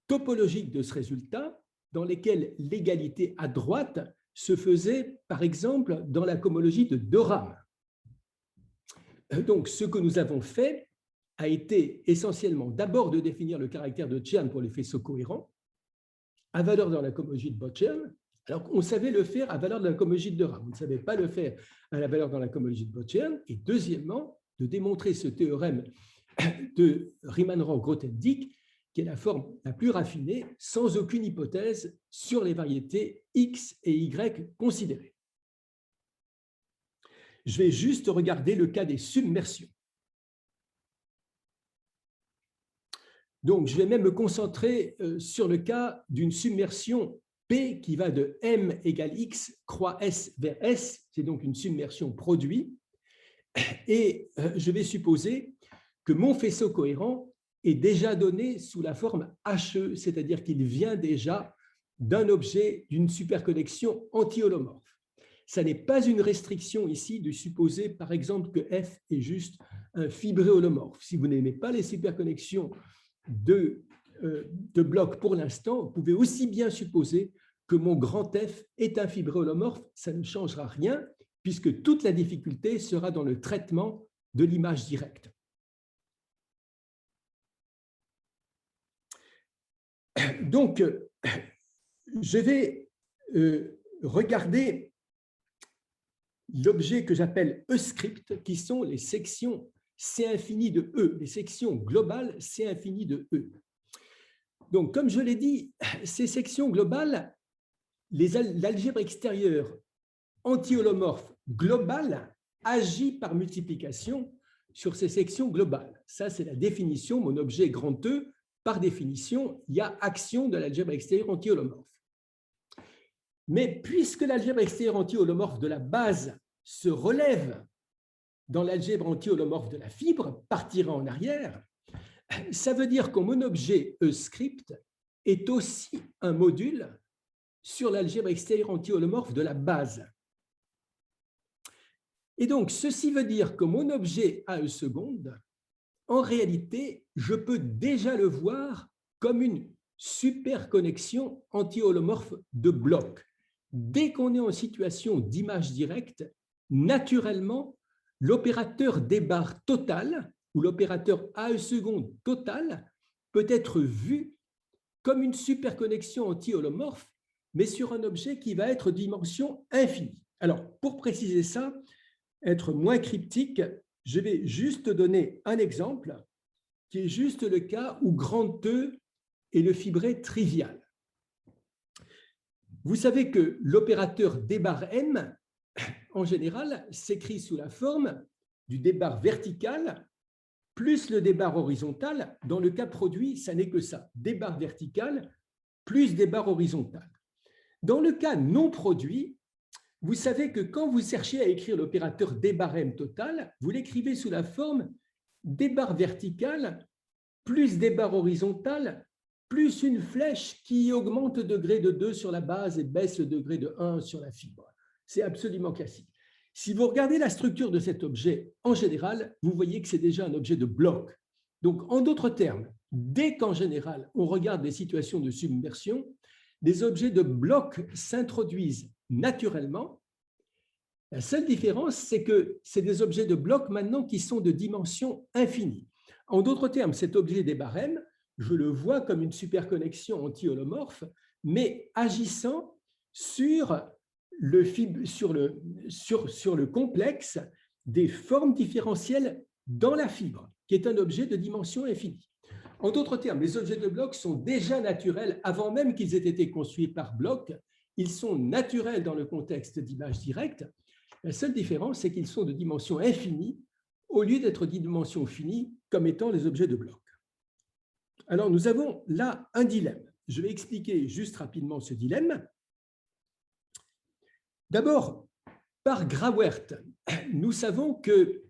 topologiques de ce résultat dans lesquelles l'égalité à droite se faisait, par exemple, dans la cohomologie de de Rham. Donc, ce que nous avons fait a été essentiellement d'abord de définir le caractère de Chern pour les faisceaux cohérents à valeur dans la cohomologie de Bott-Chern, alors qu'on savait le faire à valeur de la cohomologie de de Rham. On ne savait pas le faire à la valeur dans la cohomologie de Bott-Chern. Et deuxièmement, de démontrer ce théorème de Riemann-Roch-Grothendieck, qui est la forme la plus raffinée, sans aucune hypothèse sur les variétés X et Y considérées. Je vais juste regarder le cas des submersions. Donc, je vais même me concentrer sur le cas d'une submersion P qui va de M égale X croix S vers S. C'est donc une submersion produit. Et je vais supposer que mon faisceau cohérent est déjà donné sous la forme HE, c'est-à-dire qu'il vient déjà d'un objet d'une superconnexion anti-holomorphe. Ça n'est pas une restriction ici de supposer, par exemple, que F est juste un fibré holomorphe. Si vous n'aimez pas les superconnexions de blocs pour l'instant, vous pouvez aussi bien supposer que mon grand F est un fibré holomorphe. Ça ne changera rien, puisque toute la difficulté sera dans le traitement de l'image directe. Donc, je vais regarder l'objet que j'appelle E-script, qui sont les sections C infini de E, les sections globales C infini de E. Donc, comme je l'ai dit, ces sections globales, l'algèbre extérieure anti-holomorphe globale agit par multiplication sur ces sections globales. Ça, c'est la définition, mon objet grand E. Par définition, il y a action de l'algèbre extérieure anti-holomorphe. Mais puisque l'algèbre extérieure anti-holomorphe de la base se relève dans l'algèbre anti-holomorphe de la fibre, partira en arrière, ça veut dire que mon objet E-script est aussi un module sur l'algèbre extérieure anti-holomorphe de la base. Et donc, ceci veut dire que mon objet AE seconde, en réalité, je peux déjà le voir comme une superconnexion anti-holomorphe de blocs. Dès qu'on est en situation d'image directe, naturellement, l'opérateur débarre total, ou l'opérateur AE seconde total, peut être vu comme une superconnexion anti-holomorphe, mais sur un objet qui va être dimension infinie. Alors, pour préciser ça, être moins cryptique, je vais juste donner un exemple qui est juste le cas où grand E est le fibré trivial. Vous savez que l'opérateur D bar M, en général, s'écrit sous la forme du D bar vertical plus le D bar horizontal. Dans le cas produit, ça n'est que ça, D bar vertical plus D bar horizontal. Dans le cas non produit, vous savez que quand vous cherchez à écrire l'opérateur D bar M total, vous l'écrivez sous la forme D bar vertical plus D bar horizontal plus une flèche qui augmente le degré de 2 sur la base et baisse le degré de 1 sur la fibre. C'est absolument classique. Si vous regardez la structure de cet objet en général, vous voyez que c'est déjà un objet de bloc. Donc, en d'autres termes, dès qu'en général, on regarde les situations de submersion, des objets de bloc s'introduisent naturellement. La seule différence, c'est que c'est des objets de bloc maintenant qui sont de dimension infinie. En d'autres termes, cet objet des barèmes, je le vois comme une superconnexion anti-holomorphe, mais agissant sur le complexe des formes différentielles dans la fibre, qui est un objet de dimension infinie. En d'autres termes, les objets de bloc sont déjà naturels avant même qu'ils aient été construits par bloc. Ils sont naturels dans le contexte d'image directe. La seule différence, c'est qu'ils sont de dimension infinie au lieu d'être de dimension finie comme étant les objets de bloc. Alors, nous avons là un dilemme. Je vais expliquer juste rapidement ce dilemme. D'abord, par Grawert, nous savons que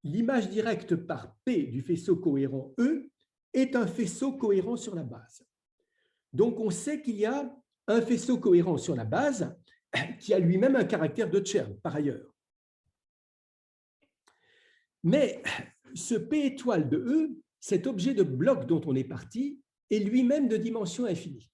l'image directe par P du faisceau cohérent E est un faisceau cohérent sur la base. Donc, on sait qu'il y a un faisceau cohérent sur la base qui a lui-même un caractère de Chern, par ailleurs. Mais ce P étoile de E, cet objet de bloc dont on est parti, est lui-même de dimension infinie.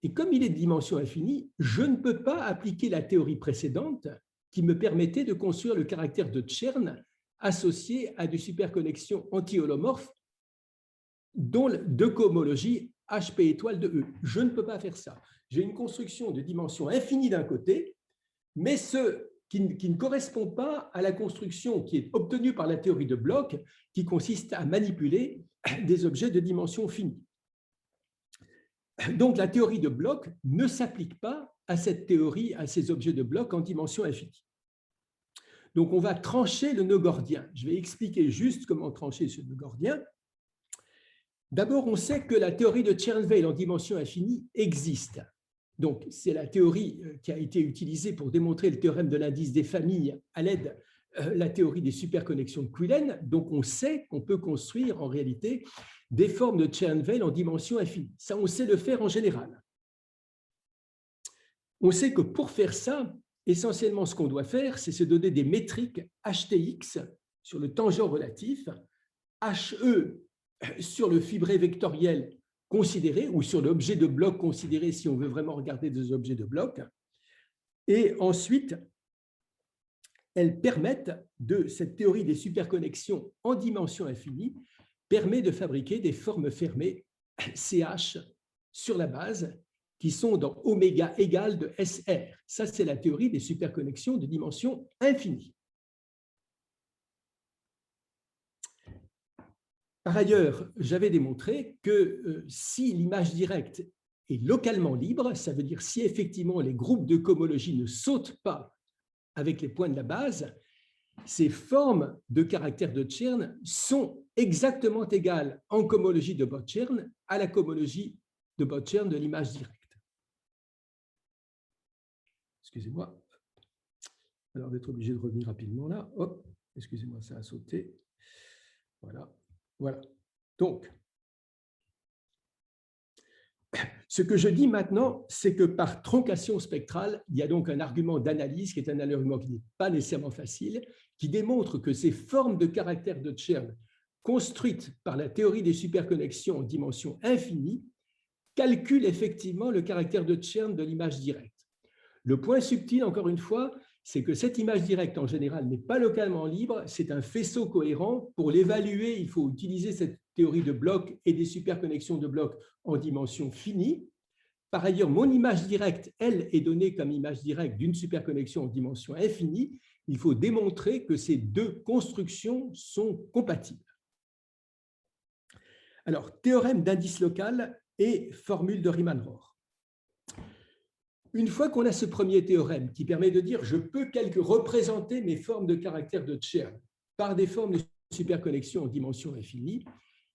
Et comme il est de dimension infinie, je ne peux pas appliquer la théorie précédente qui me permettait de construire le caractère de Chern associé à des superconnexions anti-holomorphes dont de cohomologie HP étoile de E. Je ne peux pas faire ça. J'ai une construction de dimension infinie d'un côté, mais qui ne correspond pas à la construction qui est obtenue par la théorie de bloc, qui consiste à manipuler des objets de dimension finie. Donc, la théorie de bloc ne s'applique pas à cette théorie, à ces objets de bloc en dimension infinie. Donc, on va trancher le nœud gordien. Je vais expliquer juste comment trancher ce nœud gordien. D'abord, on sait que la théorie de Chern-Weil en dimension infinie existe. Donc, c'est la théorie qui a été utilisée pour démontrer le théorème de l'indice des familles à l'aide de la théorie des superconnexions de Quillen. Donc, on sait qu'on peut construire en réalité des formes de Chern-Weil en dimension infinie. Ça, on sait le faire en général. On sait que pour faire ça, essentiellement, ce qu'on doit faire, c'est se donner des métriques HTX sur le tangent relatif, HE sur le fibré vectoriel considéré ou sur l'objet de bloc considéré si on veut vraiment regarder des objets de bloc. Et ensuite, elles permettent de cette théorie des superconnexions en dimension infinie permet de fabriquer des formes fermées CH sur la base qui sont dans oméga égale de SR. Ça, c'est la théorie des superconnexions de dimension infinie. Par ailleurs, j'avais démontré que si l'image directe est localement libre, ça veut dire si effectivement les groupes de cohomologie ne sautent pas avec les points de la base, ces formes de caractères de Chern sont exactement égales en cohomologie de Bott-Chern à la cohomologie de Bott-Chern de l'image directe. Excusez-moi. Alors, d'être obligé de revenir rapidement là. Hop, excusez-moi, ça a sauté. Voilà. Voilà. Donc, ce que je dis maintenant, c'est que par troncation spectrale, il y a donc un argument d'analyse qui est un argument qui n'est pas nécessairement facile, qui démontre que ces formes de caractères de Chern construites par la théorie des superconnexions en dimension infinie calculent effectivement le caractère de Chern de l'image directe. Le point subtil, encore une fois, c'est que cette image directe, en général, n'est pas localement libre, c'est un faisceau cohérent. Pour l'évaluer, il faut utiliser cette théorie de blocs et des superconnexions de blocs en dimension finie. Par ailleurs, mon image directe, elle, est donnée comme image directe d'une superconnexion en dimension infinie. Il faut démontrer que ces deux constructions sont compatibles. Alors, théorème d'indice local et formule de Riemann-Roch. Une fois qu'on a ce premier théorème qui permet de dire je peux représenter mes formes de caractères de Chern par des formes de superconnexion en dimension infinie,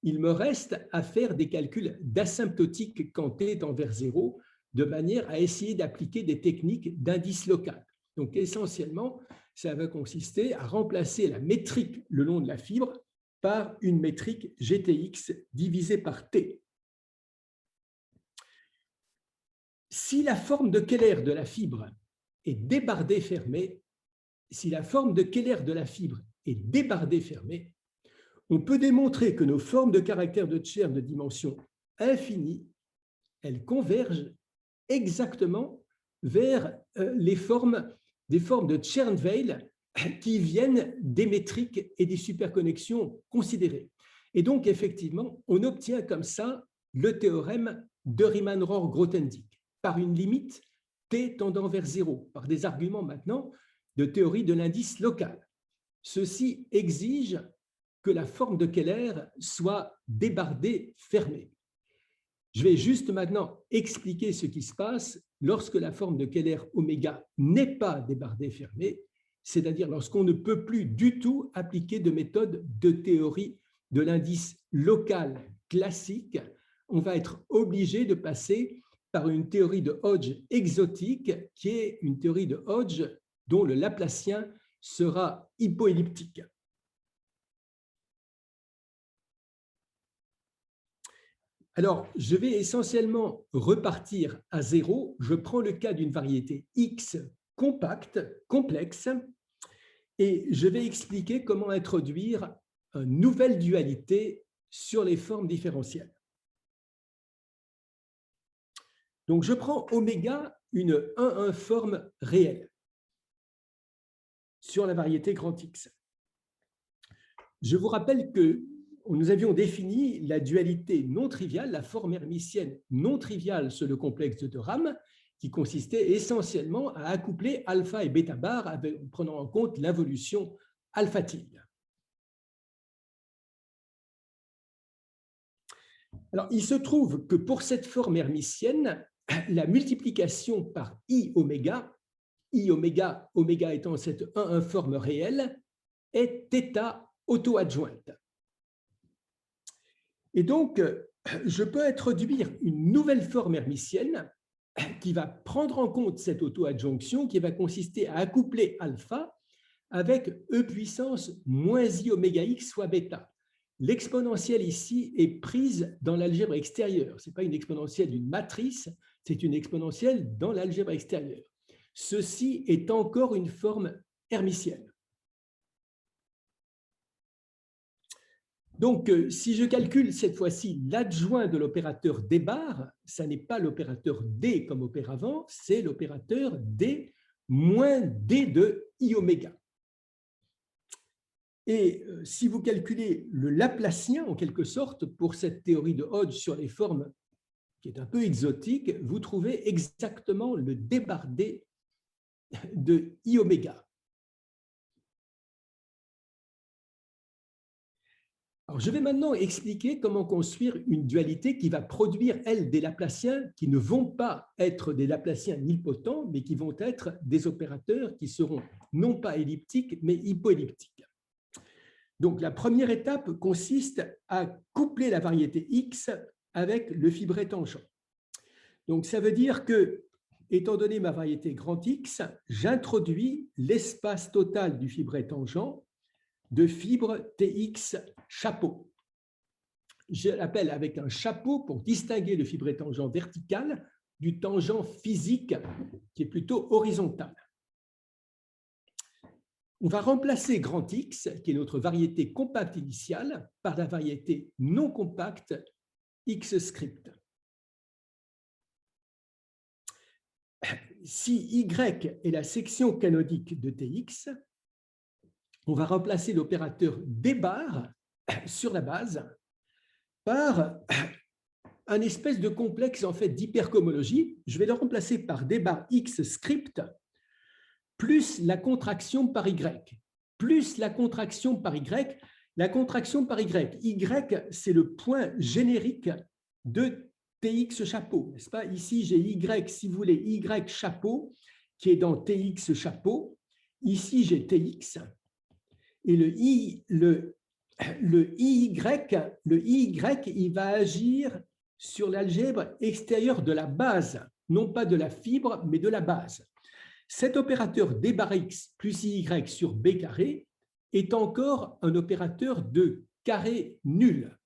il me reste à faire des calculs d'asymptotique quand t tend vers 0 de manière à essayer d'appliquer des techniques d'indice local. Donc essentiellement, ça va consister à remplacer la métrique le long de la fibre par une métrique GTX divisée par T. Si la forme de Keller de la fibre est débardée fermée, on peut démontrer que nos formes de caractères de Chern de dimension infinie, elles convergent exactement vers des formes de Chern-Weil qui viennent des métriques et des superconnexions considérées. Et donc, effectivement, on obtient comme ça le théorème de Riemann-Roch-Grothendieck par une limite t tendant vers 0, par des arguments maintenant de théorie de l'indice local. Ceci exige que la forme de Keller soit débardée fermée. Je vais juste maintenant expliquer ce qui se passe lorsque la forme de Keller oméga n'est pas débardée fermée, c'est-à-dire lorsqu'on ne peut plus du tout appliquer de méthode de théorie de l'indice local classique. On va être obligé de passer par une théorie de Hodge exotique, qui est une théorie de Hodge dont le Laplacien sera hypoelliptique. Alors, je vais essentiellement repartir à zéro. Je prends le cas d'une variété X compacte, complexe, et je vais expliquer comment introduire une nouvelle dualité sur les formes différentielles. Donc, je prends oméga une 1,1 forme réelle sur la variété grand X. Je vous rappelle que nous avions défini la dualité non triviale, la forme hermitienne non triviale sur le complexe de Rame, qui consistait essentiellement à accoupler alpha et bêta bar en prenant en compte l'involution alpha tilde. Alors, il se trouve que pour cette forme hermitienne, la multiplication par I oméga, oméga étant cette 1,1 forme réelle, est θ auto-adjointe. Et donc, je peux introduire une nouvelle forme hermitienne qui va prendre en compte cette auto-adjonction, qui va consister à accoupler alpha avec e puissance moins I oméga x fois bêta. L'exponentielle ici est prise dans l'algèbre extérieure. Ce n'est pas une exponentielle d'une matrice, c'est une exponentielle dans l'algèbre extérieure. Ceci est encore une forme hermitienne. Donc, si je calcule cette fois-ci l'adjoint de l'opérateur D bar, ça n'est pas l'opérateur D comme auparavant, c'est l'opérateur D moins D de I oméga. Et si vous calculez le Laplacien, en quelque sorte, pour cette théorie de Hodge sur les formes qui est un peu exotique, vous trouvez exactement le débardé de I oméga. Alors, je vais maintenant expliquer comment construire une dualité qui va produire, elle, des Laplaciens qui ne vont pas être des Laplaciens nilpotents, mais qui vont être des opérateurs qui seront non pas elliptiques, mais hypoelliptiques. Donc, la première étape consiste à coupler la variété X avec le fibré tangent. Donc, ça veut dire que, étant donné ma variété grand X, j'introduis l'espace total du fibré tangent de fibre Tx chapeau. Je l'appelle avec un chapeau pour distinguer le fibré tangent vertical du tangent physique qui est plutôt horizontal. On va remplacer grand X, qui est notre variété compacte initiale, par la variété non compacte X script. Si Y est la section canonique de Tx, on va remplacer l'opérateur D bar sur la base par un espèce de complexe en fait d'hypercohomologie. Je vais le remplacer par D bar X script plus la contraction par Y, plus la contraction par Y. La contraction par Y, Y, c'est le point générique de Tx chapeau, n'est-ce pas? Ici, j'ai Y, si vous voulez, Y chapeau, qui est dans Tx chapeau. Ici, j'ai Tx. Et le IY, il va agir sur l'algèbre extérieure de la base, non pas de la fibre, mais de la base. Cet opérateur D bar X plus IY sur B carré est encore un opérateur de carré nul.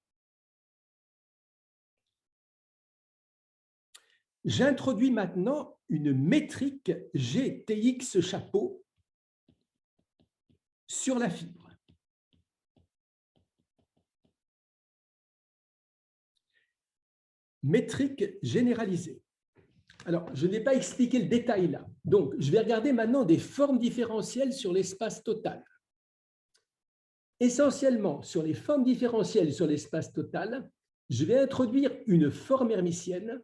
J'introduis maintenant une métrique GTX chapeau sur la fibre. Métrique généralisée. Alors, je n'ai pas expliqué le détail là. Donc, je vais regarder maintenant des formes différentielles sur l'espace total. Essentiellement, sur les formes différentielles sur l'espace total, je vais introduire une forme hermitienne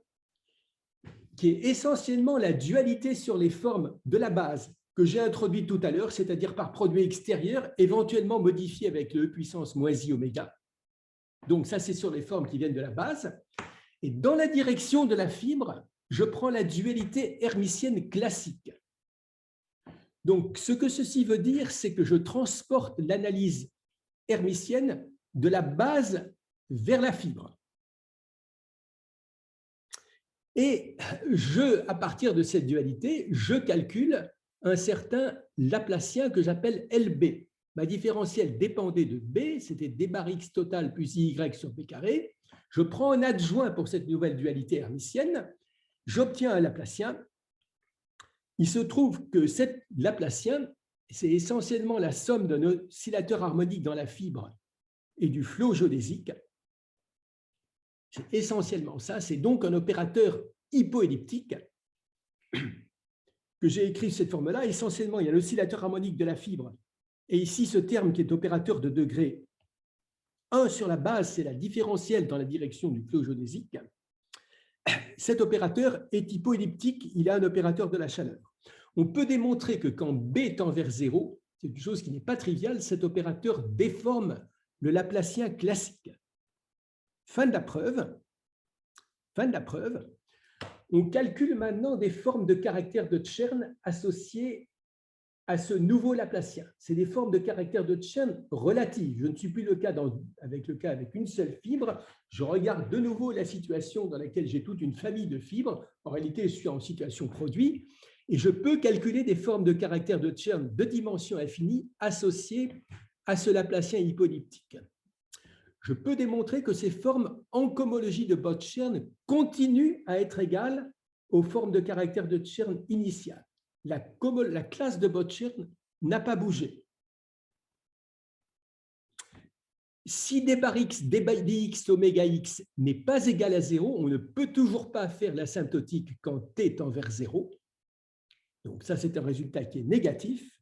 qui est essentiellement la dualité sur les formes de la base que j'ai introduit tout à l'heure, c'est-à-dire par produit extérieur, éventuellement modifié avec le E puissance moins I oméga. Donc ça, c'est sur les formes qui viennent de la base. Et dans la direction de la fibre, je prends la dualité hermitienne classique. Donc, ce que ceci veut dire, c'est que je transporte l'analyse hermitienne de la base vers la fibre. Et à partir de cette dualité, je calcule un certain Laplacien que j'appelle LB. Ma différentielle dépendait de B, c'était d bar x total plus y sur b carré. Je prends un adjoint pour cette nouvelle dualité hermitienne, j'obtiens un Laplacien. Il se trouve que cet Laplacien, c'est essentiellement la somme d'un oscillateur harmonique dans la fibre et du flot géodésique. C'est essentiellement ça. C'est donc un opérateur hypoelliptique que j'ai écrit cette forme-là. Essentiellement, il y a l'oscillateur harmonique de la fibre. Et ici, ce terme qui est opérateur de degré 1 sur la base, c'est la différentielle dans la direction du flot géodésique. Cet opérateur est hypoelliptique, il a un opérateur de la chaleur. On peut démontrer que quand B tend vers 0, c'est une chose qui n'est pas triviale, cet opérateur déforme le Laplacien classique. Fin de la preuve. On calcule maintenant des formes de caractères de Chern associées à ce nouveau Laplacien. C'est des formes de caractères de Chern relatives. Je ne suis plus avec une seule fibre. Je regarde de nouveau la situation dans laquelle j'ai toute une famille de fibres. En réalité, je suis en situation produit. Et je peux calculer des formes de caractères de Chern de dimension infinie associées à ce Laplacien hypoelliptique. Je peux démontrer que ces formes en cohomologie de Bott-Chern continuent à être égales aux formes de caractères de Chern initiales. La classe de Bott-Chern n'a pas bougé. Si d bar x, dx oméga x n'est pas égal à 0, on ne peut toujours pas faire l'asymptotique quand t tend vers 0. Donc ça, c'est un résultat qui est négatif,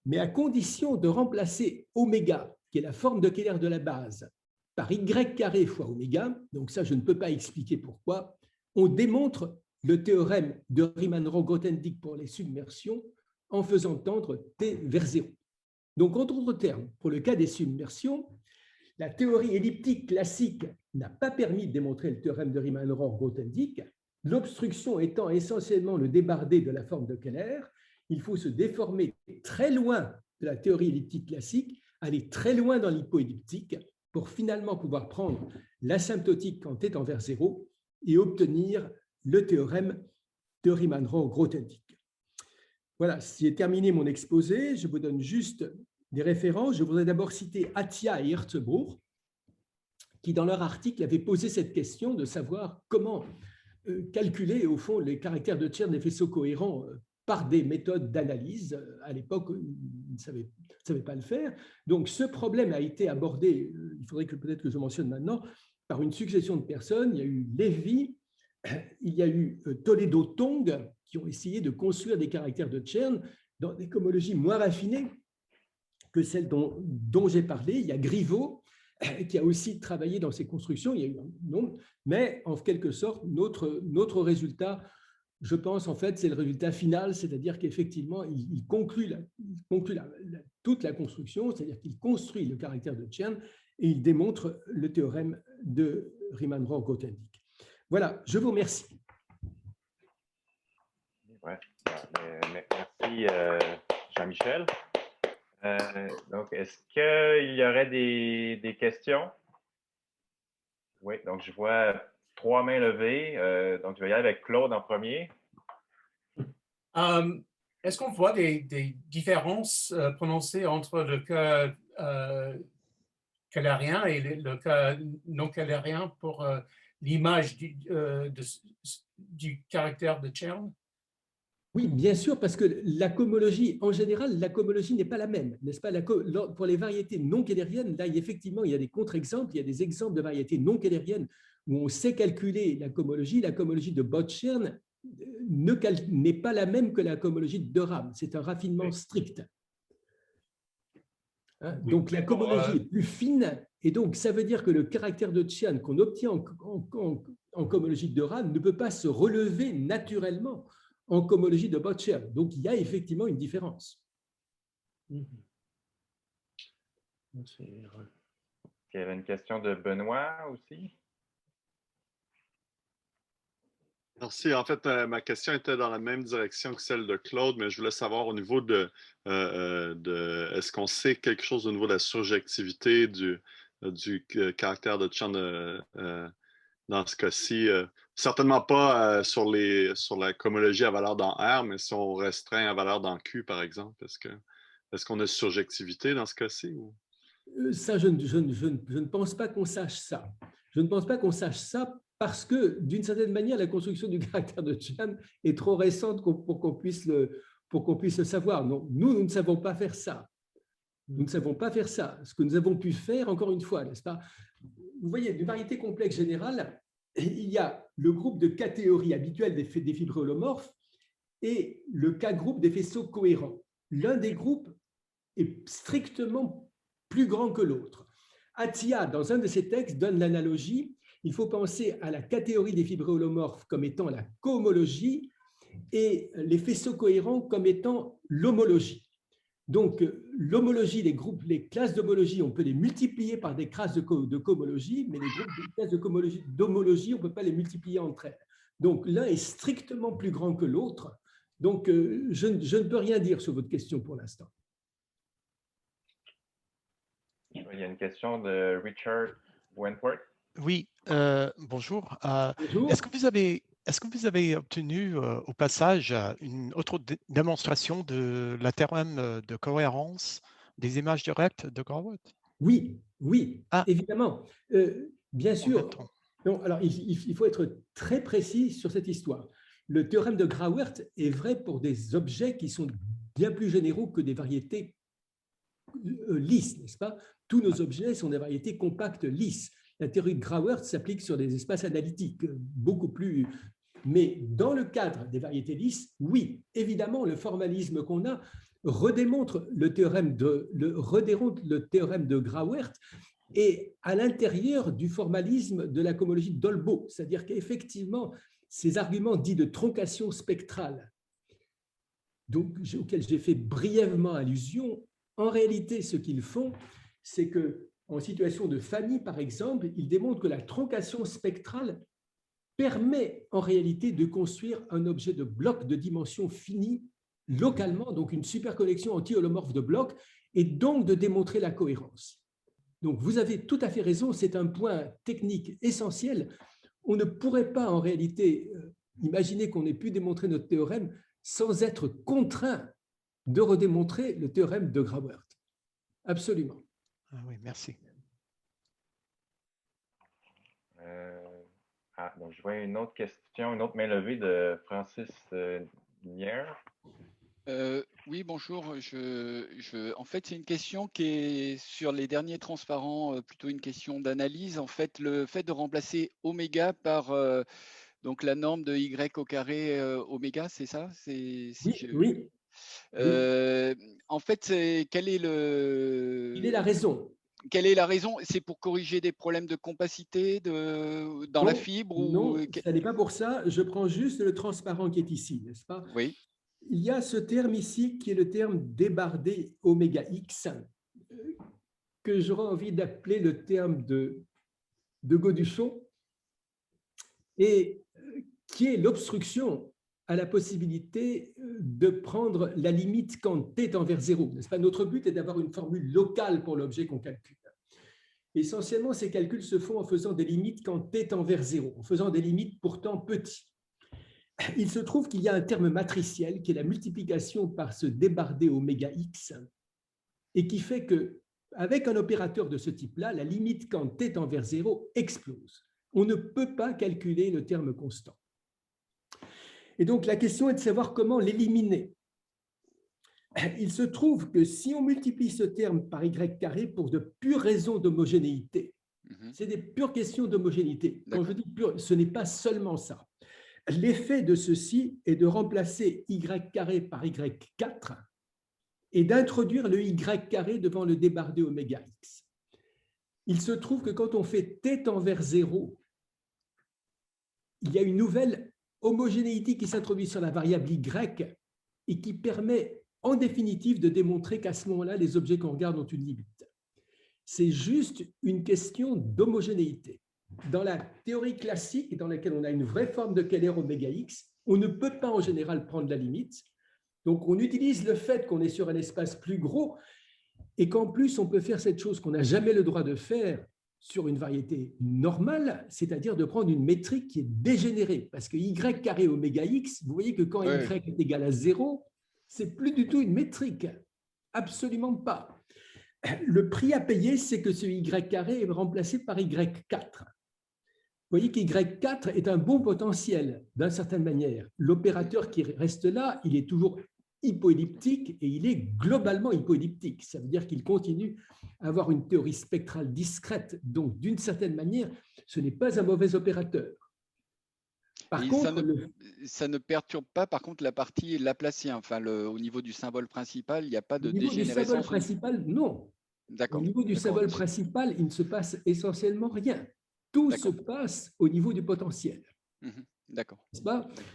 mais à condition de remplacer oméga, qui est la forme de Keller de la base, par y carré fois oméga, donc ça, je ne peux pas expliquer pourquoi, on démontre le théorème de Riemann-Roch-Grothendieck pour les submersions en faisant tendre t vers 0. Donc, en d'autres termes, pour le cas des submersions, la théorie elliptique classique n'a pas permis de démontrer le théorème de Riemann-Roch-Grothendieck. L'obstruction étant essentiellement le débardé de la forme de Keller, il faut se déformer très loin de la théorie elliptique classique, aller très loin dans l'hypoelliptique pour finalement pouvoir prendre l'asymptotique quand t tend vers 0 et obtenir le théorème de Riemann-Roch-Grothendieck. Voilà, j'ai terminé mon exposé. Je vous donne juste des références. Je voudrais d'abord citer Attia et Hirzebruch, qui, dans leur article, avaient posé cette question de savoir comment calculer, au fond, les caractères de Chern des faisceaux cohérents par des méthodes d'analyse. À l'époque, ils ne savaient pas le faire. Donc, ce problème a été abordé, il faudrait peut-être que je mentionne maintenant, par une succession de personnes. Il y a eu Lévy, il y a eu Toledo-Tong, qui ont essayé de construire des caractères de Chern dans des cohomologies moins raffinées que celles dont j'ai parlé. Il y a Griveau, qui a aussi travaillé dans ces constructions. Il y a eu un nombre, mais en quelque sorte, notre résultat, je pense, en fait, c'est le résultat final, c'est-à-dire qu'effectivement, il conclut toute la construction, c'est-à-dire qu'il construit le caractère de Chern et il démontre le théorème de Riemann-Roch-Grothendieck. Voilà, je vous remercie. Ouais, merci Jean-Michel. Donc, est-ce qu'il y aurait des questions? Oui, donc je vois 3 mains levées. Donc, je vais y aller avec Claude en premier. Est-ce qu'on voit des différences prononcées entre le cas kellérien et le cas non kellérien pour l'image du caractère de Chern? Oui, bien sûr, parce que la cohomologie, en général, la cohomologie n'est pas la même, n'est-ce pas? Pour les variétés non kellériennes, là, effectivement, il y a des contre-exemples, il y a des exemples de variétés non kellériennes où on sait calculer la cohomologie. La cohomologie de Bott-Chern n'est pas la même que la cohomologie de Rham. C'est un raffinement strict. Hein? Donc, la cohomologie est plus fine, et donc, ça veut dire que le caractère de Chern qu'on obtient en cohomologie de Rham ne peut pas se relever naturellement en cohomologie de Botcherl. Donc, il y a effectivement une différence. Il y avait une question de Benoît aussi. Merci. En fait, ma question était dans la même direction que celle de Claude, mais je voulais savoir au niveau est-ce qu'on sait quelque chose au niveau de la surjectivité du caractère de Chan dans ce cas-ci? Certainement pas sur la cohomologie à valeur dans R, mais si on restreint à valeur dans Q, par exemple, est-ce qu'on a surjectivité dans ce cas-ci? Ou? Ça, je ne pense pas qu'on sache ça. Je ne pense pas qu'on sache ça parce que, d'une certaine manière, la construction du caractère de Chan est trop récente pour qu'on puisse le savoir. Non, nous ne savons pas faire ça. Nous ne savons pas faire ça. Ce que nous avons pu faire, encore une fois, n'est-ce pas? Vous voyez, d'une variété complexe générale, il y a le groupe de catégories habituelles des fibres holomorphes et le K-groupe des faisceaux cohérents. L'un des groupes est strictement plus grand que l'autre. Attia, dans un de ses textes, donne l'analogie. Il faut penser à la catégorie des fibres holomorphes comme étant la cohomologie et les faisceaux cohérents comme étant l'homologie. Donc, l'homologie, les classes d'homologie, on peut les multiplier par des classes de cohomologie, mais les classes d'homologie, on ne peut pas les multiplier entre elles. Donc, l'un est strictement plus grand que l'autre. Donc, je ne peux rien dire sur votre question pour l'instant. Il y a une question de Richard Wentworth. Oui, bonjour. Bonjour. Est-ce que vous avez obtenu au passage une autre démonstration de la théorème de cohérence des images directes de Grauert? Oui, évidemment. Bien sûr. Non, alors, il faut être très précis sur cette histoire. Le théorème de Grauert est vrai pour des objets qui sont bien plus généraux que des variétés lisses, n'est-ce pas? Tous nos objets sont des variétés compactes lisses. La théorie de Grauert s'applique sur des espaces analytiques beaucoup plus. Mais dans le cadre des variétés lisses, oui, évidemment, le formalisme qu'on a redémontre le théorème de Grauert et à l'intérieur du formalisme de la cohomologie d'Olbo, c'est-à-dire qu'effectivement, ces arguments dits de troncation spectrale, donc, auxquels j'ai fait brièvement allusion, en réalité, ce qu'ils font, c'est qu'en situation de famille, par exemple, ils démontrent que la troncation spectrale permet en réalité de construire un objet de bloc de dimension finie localement, donc une superconnexion anti-holomorphe de blocs, et donc de démontrer la cohérence. Donc, vous avez tout à fait raison, c'est un point technique essentiel. On ne pourrait pas en réalité imaginer qu'on ait pu démontrer notre théorème sans être contraint de redémontrer le théorème de Grauert. Absolument. Ah oui, merci. Donc je vois une autre question, une autre main levée de Francis Nier. Oui, bonjour. En fait, c'est une question qui est sur les derniers transparents, plutôt une question d'analyse. En fait, le fait de remplacer oméga par donc la norme de y au carré oméga, c'est ça? Oui. En fait, quel est la raison? Quelle est la raison? C'est pour corriger des problèmes de compacité dans la fibre? Non, ça n'est pas pour ça. Je prends juste le transparent qui est ici, n'est-ce pas? Oui. Il y a ce terme ici qui est le terme débardé oméga x, que j'aurais envie d'appeler le terme de Gauduchon, et qui est l'obstruction à la possibilité de prendre la limite quand t tend vers 0. N'est-ce pas? Notre but est d'avoir une formule locale pour l'objet qu'on calcule. Essentiellement, ces calculs se font en faisant des limites quand t tend vers 0, en faisant des limites pourtant petits. Il se trouve qu'il y a un terme matriciel qui est la multiplication par ce débardé oméga x et qui fait qu'avec un opérateur de ce type-là, la limite quand t tend vers 0 explose. On ne peut pas calculer le terme constant. Et donc, la question est de savoir comment l'éliminer. Il se trouve que si on multiplie ce terme par y carré pour de pures raisons d'homogénéité, c'est des pures questions d'homogénéité. Quand je dis pure, ce n'est pas seulement ça. L'effet de ceci est de remplacer y carré par y4 et d'introduire le y carré devant le débardé oméga x. Il se trouve que quand on fait t tend vers 0, il y a une nouvelle homogénéité qui s'introduit sur la variable y et qui permet en définitive de démontrer qu'à ce moment-là, les objets qu'on regarde ont une limite. C'est juste une question d'homogénéité. Dans la théorie classique, dans laquelle on a une vraie forme de Keller oméga x, on ne peut pas en général prendre la limite. Donc, on utilise le fait qu'on est sur un espace plus gros et qu'en plus, on peut faire cette chose qu'on n'a jamais le droit de faire sur une variété normale, c'est-à-dire de prendre une métrique qui est dégénérée. Parce que y carré oméga x, vous voyez que quand y est égal à 0, c'est plus du tout une métrique. Absolument pas. Le prix à payer, c'est que ce y carré est remplacé par y4. Vous voyez qu'y4 est un bon potentiel, d'une certaine manière. L'opérateur qui reste là, il est toujours hypoelliptique et il est globalement hypoelliptique. Ça veut dire qu'il continue à avoir une théorie spectrale discrète. Donc, d'une certaine manière, ce n'est pas un mauvais opérateur. Par contre, ça ne perturbe pas, par contre, la partie laplacien. Enfin, au niveau du symbole principal, il n'y a pas de dégénérescence. Au niveau du symbole principal, non. Au niveau du symbole principal, il ne se passe essentiellement rien. Tout se passe au niveau du potentiel. D'accord.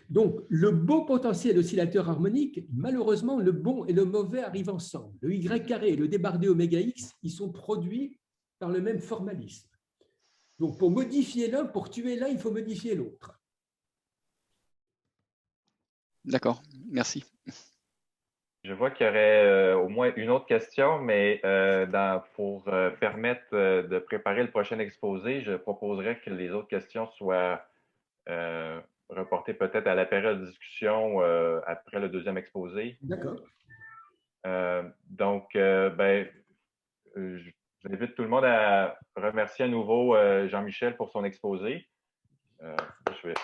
Donc, le beau potentiel oscillateur harmonique, malheureusement, le bon et le mauvais arrivent ensemble. Le y carré et le débardé oméga x, ils sont produits par le même formalisme. Donc, pour modifier l'un, pour tuer l'un, il faut modifier l'autre. D'accord, merci. Je vois qu'il y aurait au moins une autre question, mais pour permettre de préparer le prochain exposé, je proposerais que les autres questions soient reportées peut-être à la période de discussion après le deuxième exposé. D'accord. Donc, j'invite tout le monde à remercier à nouveau Jean-Michel pour son exposé. Je vais